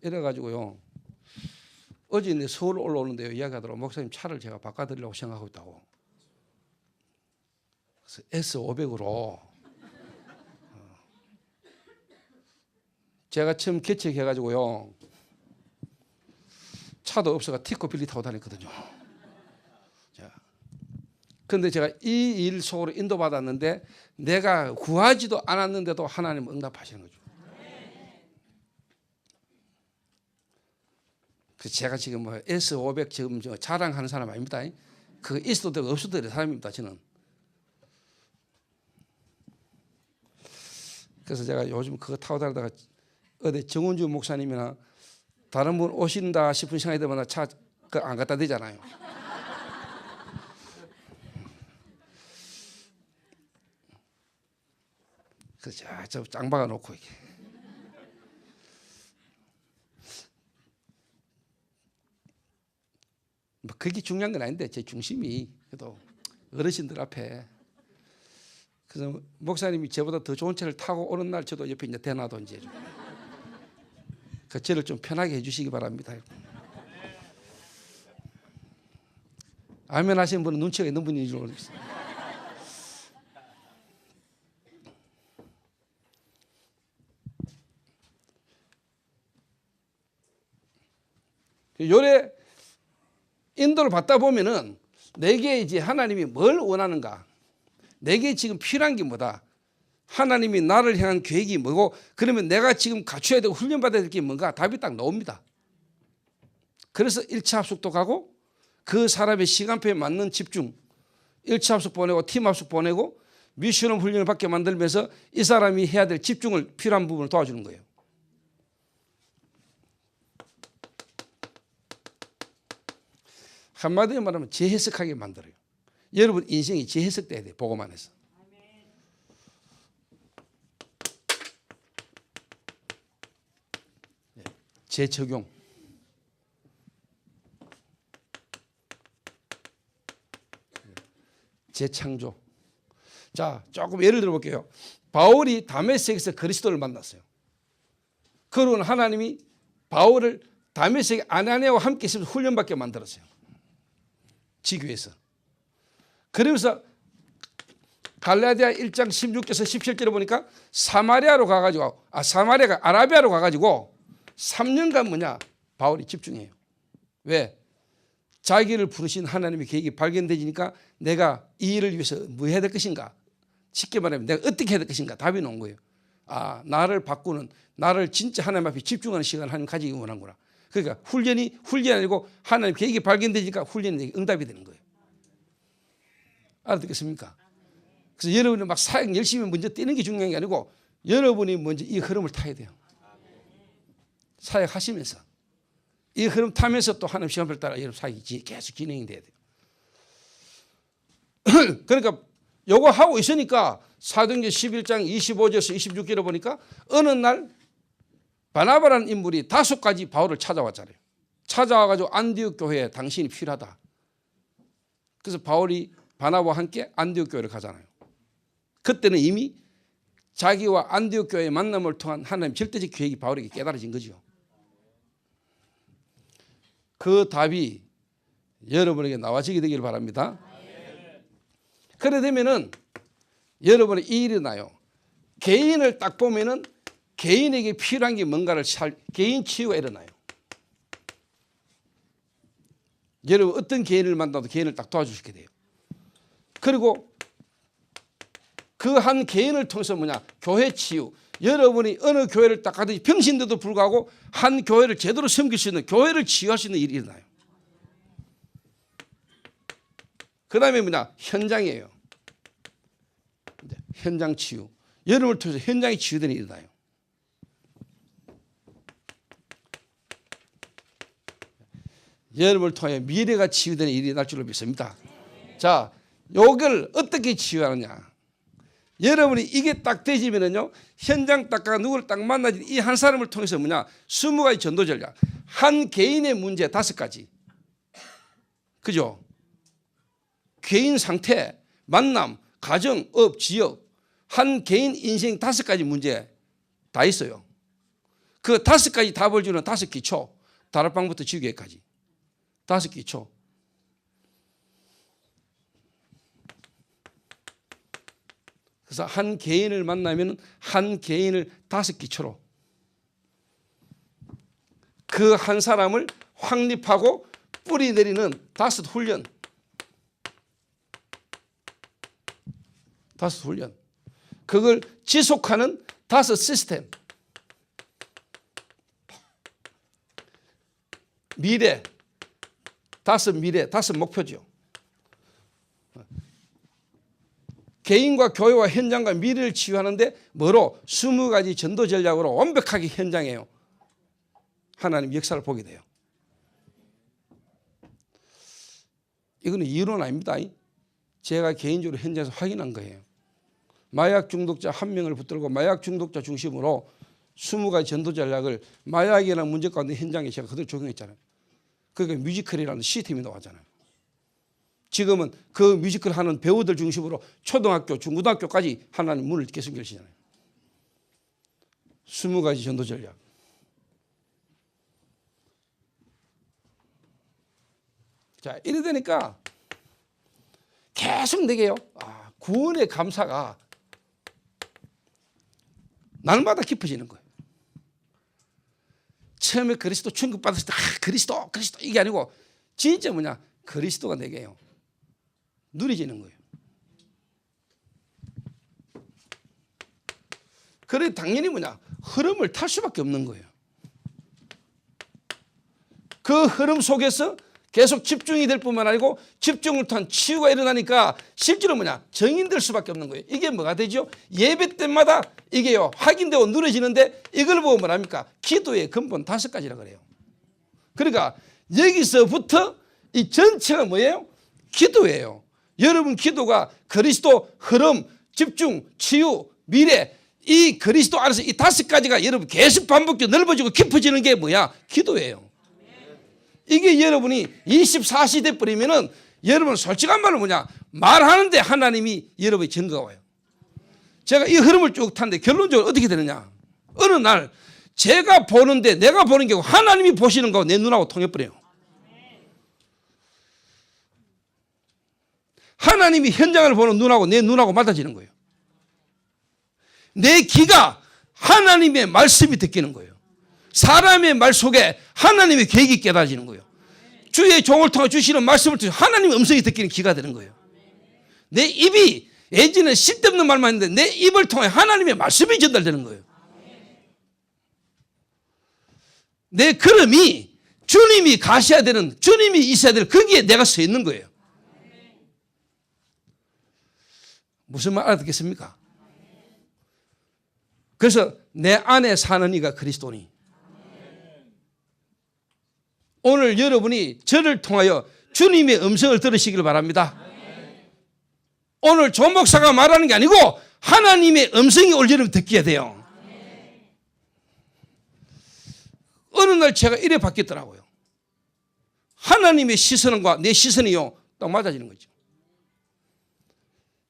이래가지고요. 어제 내 서울 올라오는데요. 이야기하더라고. 목사님 차를 제가 바꿔드리려고 생각하고 있다고. 그래서 S500으로 제가 처음 개척해가지고요. 차도 없어가 티코 빌리 타고 다녔거든요. 그런데 제가 이 일 속으로 인도받았는데 내가 구하지도 않았는데도 하나님 응답하시는 거죠. 그래서 제가 지금 뭐 S500 지금 자랑하는 사람 아닙니다. 그 있어도 되고 없어도 되는 사람입니다. 저는. 그래서 제가 요즘 그거 타고 다니다가 어디 정원주 목사님이나 다른 분 오신다 싶은 생각이 들면 차 안 갖다 대잖아요. 그래서 저 짱박아 놓고 이게. 뭐 그게 중요한 건 아닌데 제 중심이 그래도 어르신들 앞에. 그래서 목사님이 저보다 더 좋은 차를 타고 오는 날 저도 옆에 이제 대놔도 이제 그 저를 좀 편하게 해주시기 바랍니다. 아멘 하시는 분은 눈치가 있는 분인 줄 모르겠어요. 요래 인도를 받다 보면은 내게 이제 하나님이 뭘 원하는가, 내게 지금 필요한 게 뭐다, 하나님이 나를 향한 계획이 뭐고, 그러면 내가 지금 갖춰야 되고 훈련받아야 될 게 뭔가 답이 딱 나옵니다. 그래서 1차 합숙도 가고 그 사람의 시간표에 맞는 집중, 1차 합숙 보내고 팀 합숙 보내고 미션홈 훈련을 받게 만들면서 이 사람이 해야 될 집중을 필요한 부분을 도와주는 거예요. 한마디로 말하면 재해석하게 만들어요. 여러분 인생이 재해석돼야 돼요. 보고만 해서. 재적용. 재창조. 자, 조금 예를 들어 볼게요. 바울이 다메섹에서 그리스도를 만났어요. 그러고는 하나님이 바울을 다메섹 아나니아와 함께 있으면서 훈련받게 만들었어요. 지교에서. 그러면서 갈라디아 1장 16절에서 17절에 보니까 사마리아로 가가지고 사마리아가 아라비아로 가가지고 3년간 뭐냐 바울이 집중해요. 왜? 자기를 부르신 하나님의 계획이 발견되니까 내가 이 일을 위해서 뭐 해야 될 것인가, 쉽게 말하면 내가 어떻게 해야 될 것인가 답이 나온 거예요. 나를 바꾸는, 나를 진짜 하나님 앞에 집중하는 시간을 하나님 가지기 원하는구나. 그러니까 훈련이 아니고 하나님 계획이 발견되니까 훈련이 응답이 되는 거예요. 알아듣겠습니까? 그래서 여러분이 막 사역 열심히 먼저 뛰는 게 중요한 게 아니고 여러분이 먼저 이 흐름을 타야 돼요. 사역하시면서 이 흐름 타면서 또 하나님 시간표를 따라 여러분 사역이 계속 진행이 돼야 돼요. 그러니까 요거 하고 있으니까 사도행전 11장 25절에서 26절에 보니까 어느 날 바나바라는 인물이 5가지 바울을 찾아왔잖아요. 찾아와가지고 안디옥 교회에 당신이 필요하다. 그래서 바울이 바나바와 함께 안디옥 교회를 가잖아요. 그때는 이미 자기와 안디옥 교회의 만남을 통한 하나님 절대적 계획이 바울에게 깨달아진 거죠. 그 답이 여러분에게 나와지게 되기를 바랍니다. 그래 되면은 여러분의 이 일이 나요. 개인을 딱 보면은 개인에게 필요한 게 뭔가를 개인 치유가 일어나요. 여러분 어떤 개인을 만나도 개인을 딱 도와주시게 돼요. 그리고 그 한 개인을 통해서 교회 치유. 여러분이 어느 교회를 딱 가든지 병신데도 불구하고 한 교회를 제대로 섬길 수 있는, 교회를 치유할 수 있는 일이 일어나요. 그 다음에 현장이에요. 현장 치유. 여러분을 통해서 현장이 치유되는 일이 일어나요. 여러분을 통해 미래가 치유되는 일이 날 줄로 믿습니다. 자, 이걸 어떻게 치유하느냐. 여러분이 이게 딱 되지면은요, 현장 딱 가서 누구를 딱 만나지 이 한 사람을 통해서 20가지 전도 전략. 한 개인의 문제 5가지. 그죠? 개인 상태, 만남, 가정, 업, 지역. 한 개인 인생 5가지 문제 다 있어요. 그 5가지 답을 주는 5기초. 다락방부터 지우개까지. 5기초. 그래서 한 개인을 만나면 한 개인을 5기초로 그 한 사람을 확립하고 뿌리 내리는 5 훈련. 5 훈련. 그걸 지속하는 5 시스템. 미래. 5 미래, 5 목표죠. 개인과 교회와 현장과 미래를 치유하는데 뭐로? 20가지 전도 전략으로 완벽하게 현장에요. 하나님 역사를 보게 돼요. 이거는 이론 아닙니다. 제가 개인적으로 현장에서 확인한 거예요. 마약 중독자 1명을 붙들고 마약 중독자 중심으로 20가지 전도 전략을 마약이라는 문제 가운데 현장에 제가 그대로 적용했잖아요. 그러니까 뮤지컬이라는 시스템이 나왔잖아요. 지금은 그 뮤지컬 하는 배우들 중심으로 초등학교, 중고등학교까지 하나님 문을 계속 열시잖아요. 20가지 전도 전략. 자, 이래 되니까 계속 내게요. 구원의 감사가 날마다 깊어지는 거예요. 처음에 그리스도 천국 받았을 때 그리스도 이게 아니고 진짜 그리스도가 내게요. 누려지는 거예요. 그래 당연히 흐름을 탈 수밖에 없는 거예요. 그 흐름 속에서 계속 집중이 될 뿐만 아니고 집중을 통한 치유가 일어나니까 실제로 정인될 수밖에 없는 거예요. 이게 뭐가 되죠? 예배 때마다 이게요 확인되고 누려지는데 이걸 보고 뭐랍니까? 기도의 근본 5가지라 그래요. 그러니까 여기서부터 이 전체가 뭐예요? 기도예요. 여러분 기도가 그리스도, 흐름, 집중, 치유, 미래 이 그리스도 안에서 이 5가지가 여러분 계속 반복되고 넓어지고 깊어지는 게 뭐야? 기도예요. 이게 여러분이 24시 돼버리면은 여러분 솔직한 말로 말하는데 하나님이 여러분의 증거가 와요. 제가 이 흐름을 쭉 탔는데 결론적으로 어떻게 되느냐? 어느 날 제가 보는데 내가 보는 게 하나님이 보시는 거 내 눈하고 통해버려요. 하나님이 현장을 보는 눈하고 내 눈하고 맞아지는 거예요. 내 귀가 하나님의 말씀이 듣기는 거예요. 사람의 말 속에 하나님의 계획이 깨달아지는 거예요. 주의 종을 통해 주시는 말씀을 통해 하나님의 음성이 듣기는 귀가 되는 거예요. 내 입이 예전에 쓸데없는 말만 했는데 내 입을 통해 하나님의 말씀이 전달되는 거예요. 내 걸음이 주님이 가셔야 되는, 주님이 있어야 될 거기에 내가 서 있는 거예요. 무슨 말 알아듣겠습니까? 그래서 내 안에 사는 이가 그리스도니. 오늘 여러분이 저를 통하여 주님의 음성을 들으시길 바랍니다. 오늘 조 목사가 말하는 게 아니고 하나님의 음성이 올 여러분 듣게 돼요. 어느 날 제가 이래 바뀌었더라고요. 하나님의 시선과 내 시선이요 딱 맞아지는 거죠.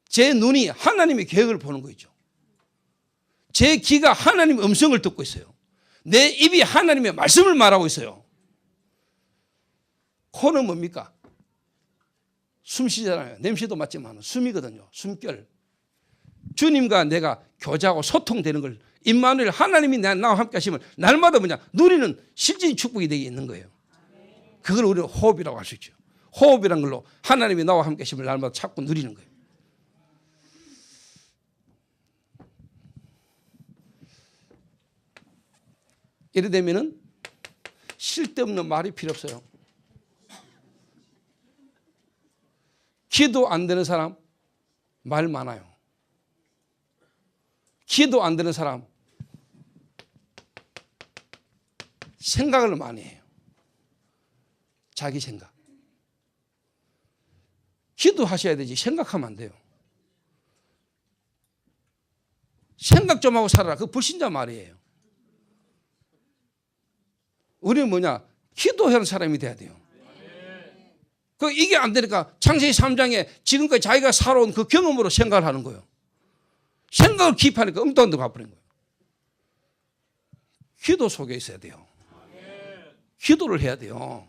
제 눈이 하나님의 계획을 보는 거죠. 제 귀가 하나님의 음성을 듣고 있어요. 내 입이 하나님의 말씀을 말하고 있어요. 코는 뭡니까? 숨 쉬잖아요. 냄새도 맡지만 숨이거든요. 숨결. 주님과 내가 교제하고 소통되는 걸, 임마누엘 하나님이 나와 함께 하시면 날마다 누리는 실질적인 축복이 되게 있는 거예요. 그걸 우리는 호흡이라고 할 수 있죠. 호흡이란 걸로 하나님이 나와 함께 하시면 날마다 찾고 누리는 거예요. 이래 되면은 쓸데없는 말이 필요 없어요. 기도 안 되는 사람 말 많아요. 기도 안 되는 사람 생각을 많이 해요. 자기 생각. 기도하셔야 되지 생각하면 안 돼요. 생각 좀 하고 살아라. 그 불신자 말이에요. 우리는 기도하는 사람이 돼야 돼요. 이게 안 되니까 창세기 3장에 지금까지 자기가 살아온 그 경험으로 생각을 하는 거예요. 생각을 기입하니까 엉뚱한 데 가버린 거예요. 기도 속에 있어야 돼요. 기도를 해야 돼요.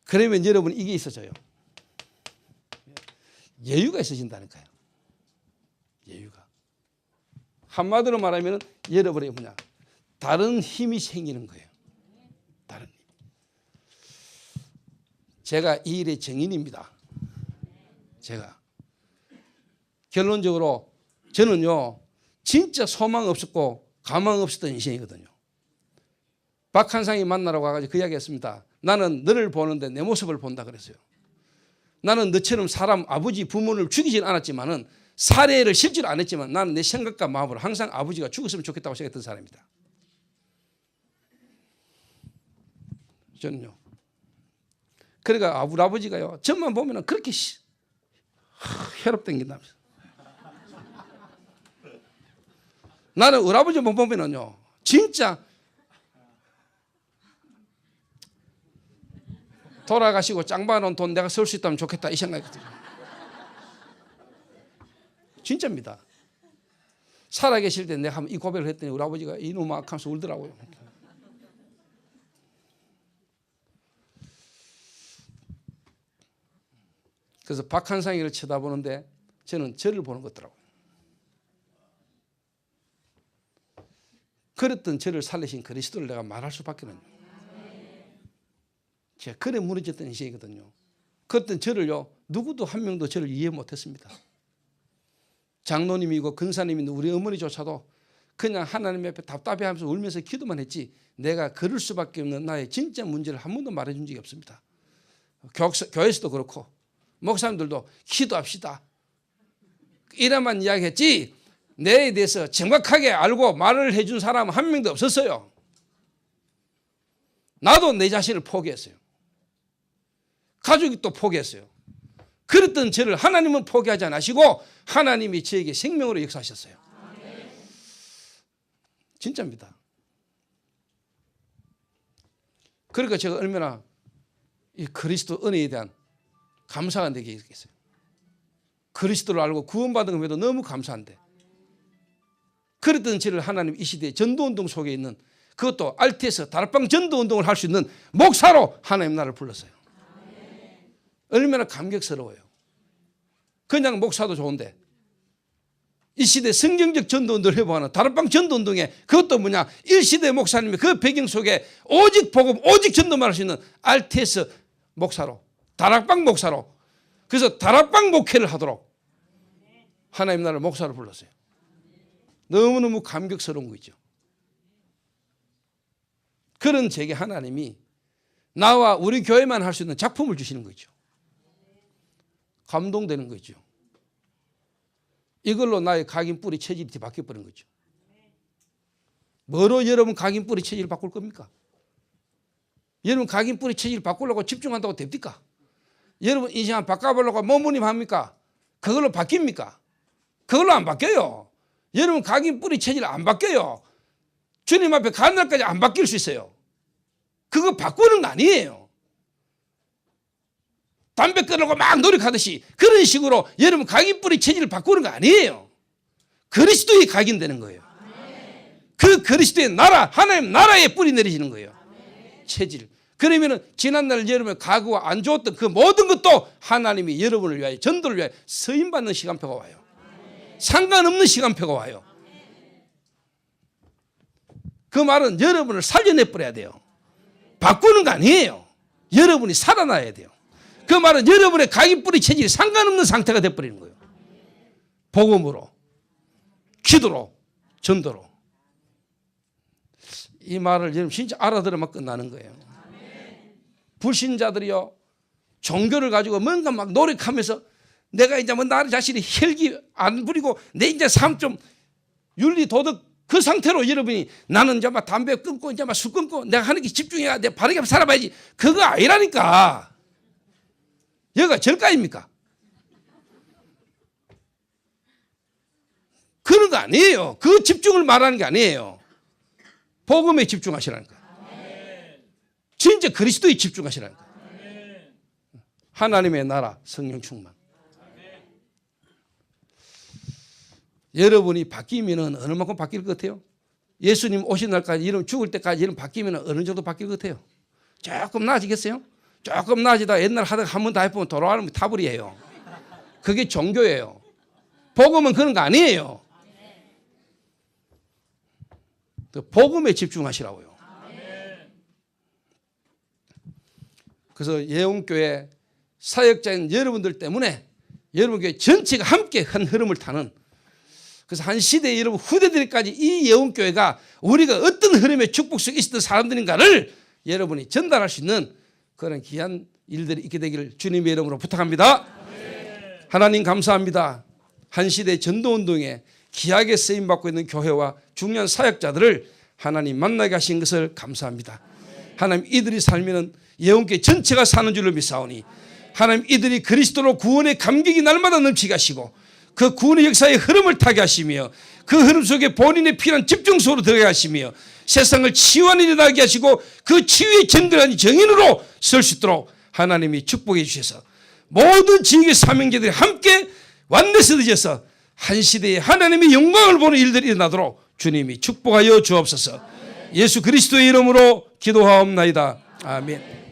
그러면 여러분 이게 있어져요. 여유가 있어진다니까요. 여유가. 한마디로 말하면 여러분의 다른 힘이 생기는 거예요. 다른 힘. 제가 이 일의 증인입니다. 제가 결론적으로 저는요 진짜 소망 없었고 가망 없었던 인생이거든요. 박한상이 만나러 가가지고 그 이야기했습니다. 나는 너를 보는데 내 모습을 본다 그랬어요. 나는 너처럼 사람 아버지 부모를 죽이진 않았지만은 살해를 실제로 안 했지만 나는 내 생각과 마음으로 항상 아버지가 죽었으면 좋겠다고 생각했던 사람입니다. 저는요. 그러니까 우리 아버지가요. 저만 보면은 그렇게 혈압 땡긴다면서. 나는 우리 아버지만 보면은요. 진짜 돌아가시고 짱박아놓은 돈 내가 쓸 수 있다면 좋겠다 이 생각이거든요. 진짜입니다. 살아계실 때 내가 한번 이 고백을 했더니 우리 아버지가 이놈아 하면서 울더라고요. 그래서 박한상이를 쳐다보는데 저는 저를 보는 것 같더라고요. 그랬던 저를 살리신 그리스도를 내가 말할 수밖에 없는. 제가 그래 무너졌던 인생이거든요. 그랬던 저를요 누구도 한 명도 저를 이해 못했습니다. 장로님이고 근사님이 우리 어머니조차도 그냥 하나님 앞에 답답해하면서 울면서 기도만 했지 내가 그럴 수밖에 없는 나의 진짜 문제를 한 번도 말해준 적이 없습니다. 교회에서도 그렇고 목사님들도 기도합시다 이래만 이야기했지 내에 대해서 정확하게 알고 말을 해준 사람은 한 명도 없었어요. 나도 내 자신을 포기했어요. 가족이 또 포기했어요. 그랬던 저를 하나님은 포기하지 않으시고 하나님이 저에게 생명으로 역사하셨어요. 진짜입니다. 그러니까 제가 얼마나 이 그리스도 은혜에 대한 감사가 되게 있겠어요. 그리스도를 알고 구원받은 것에도 너무 감사한데 그랬던 저를 하나님 이 시대의 전도운동 속에 있는 그것도 RT에서 다락방 전도운동을 할 수 있는 목사로 하나님 나를 불렀어요. 얼마나 감격스러워요. 그냥 목사도 좋은데 이 시대 성경적 전도운동을 해보는 다락방 전도운동에 그것도 뭐냐, 일시대 목사님이 그 배경 속에 오직 복음, 오직 전도만 할 수 있는 RTS 목사로, 다락방 목사로, 그래서 다락방 목회를 하도록 하나님 나라를 목사로 불렀어요. 너무너무 감격스러운 거죠. 그런 제게 하나님이 나와 우리 교회만 할 수 있는 작품을 주시는 거죠. 감동되는 거죠. 이걸로 나의 각인 뿌리 체질이 바뀌어버린 거죠. 뭐로 여러분 각인 뿌리 체질을 바꿀 겁니까? 여러분 각인 뿌리 체질을 바꾸려고 집중한다고 됩니까? 여러분 인생 한 바꿔보려고 모모님 합니까? 그걸로 바뀝니까? 그걸로 안 바뀌어요. 여러분 각인 뿌리 체질 안 바뀌어요. 주님 앞에 가는 날까지 안 바뀔 수 있어요. 그거 바꾸는 거 아니에요. 담배 끊으려고 막 노력하듯이 그런 식으로 여러분 각인 뿌리 체질을 바꾸는 거 아니에요. 그리스도의 각인되는 거예요. 그 그리스도의 나라, 하나님 나라에 뿌리 내리시는 거예요. 체질. 그러면은 지난날 여러분의 과거와 안 좋았던 그 모든 것도 하나님이 여러분을 위하여, 전도를 위하여 서임받는 시간표가 와요. 상관없는 시간표가 와요. 그 말은 여러분을 살려내버려야 돼요. 바꾸는 거 아니에요. 여러분이 살아나야 돼요. 그 말은 여러분의 각인 뿌리 체질이 상관없는 상태가 돼버리는 거예요. 복음으로, 기도로, 전도로. 이 말을 여러분 진짜 알아들으면 끝나는 거예요. 불신자들이요, 종교를 가지고 뭔가 막 노력하면서 내가 이제 뭐 나를 자신이 혈기 안 부리고 내 이제 삶 좀 윤리 도덕 그 상태로 여러분이 나는 이제 막 담배 끊고 이제 막 술 끊고 내가 하는 게 집중해야 내 바르게 살아봐야지. 그거 아니라니까. 여기가 절가입니까? 그런 거 아니에요. 그 집중을 말하는 게 아니에요. 복음에 집중하시라니까. 진짜 그리스도에 집중하시라니까. 하나님의 나라, 성령 충만. 여러분이 바뀌면 어느 만큼 바뀔 것 같아요? 예수님 오신 날까지, 여러분 죽을 때까지 여러분 바뀌면 어느 정도 바뀔 것 같아요? 조금 나아지겠어요? 조금 나아지다 옛날 하다가 한 번 다 해보면 돌아가는 게 타불이에요. 그게 종교예요. 복음은 그런 거 아니에요. 복음에 집중하시라고요. 그래서 예언교회 사역자인 여러분들 때문에 여러분 교회 전체가 함께 한 흐름을 타는, 그래서 한 시대에 여러분 후대들까지 이 예언교회가 우리가 어떤 흐름의 축복 속에 있었던 사람들인가를 여러분이 전달할 수 있는 그런 귀한 일들이 있게 되기를 주님의 이름으로 부탁합니다. 하나님 감사합니다. 한 시대 전도운동에 귀하게 쓰임받고 있는 교회와 중요한 사역자들을 하나님 만나게 하신 것을 감사합니다. 하나님 이들이 살면 예언교회 전체가 사는 줄로 믿사오니 하나님 이들이 그리스도로 구원의 감격이 날마다 넘치게 하시고 그 구원의 역사의 흐름을 타게 하시며 그 흐름 속에 본인의 필요한 집중소로 들어가게 하시며 세상을 치유하는 일이 나게 하시고 그 치유의 전결한 정인으로 설 수 있도록 하나님이 축복해 주셔서 모든 지역의 사명자들이 함께 완내서 드셔서 한 시대에 하나님의 영광을 보는 일들이 일어나도록 주님이 축복하여 주옵소서. 예수 그리스도의 이름으로 기도하옵나이다. 아멘.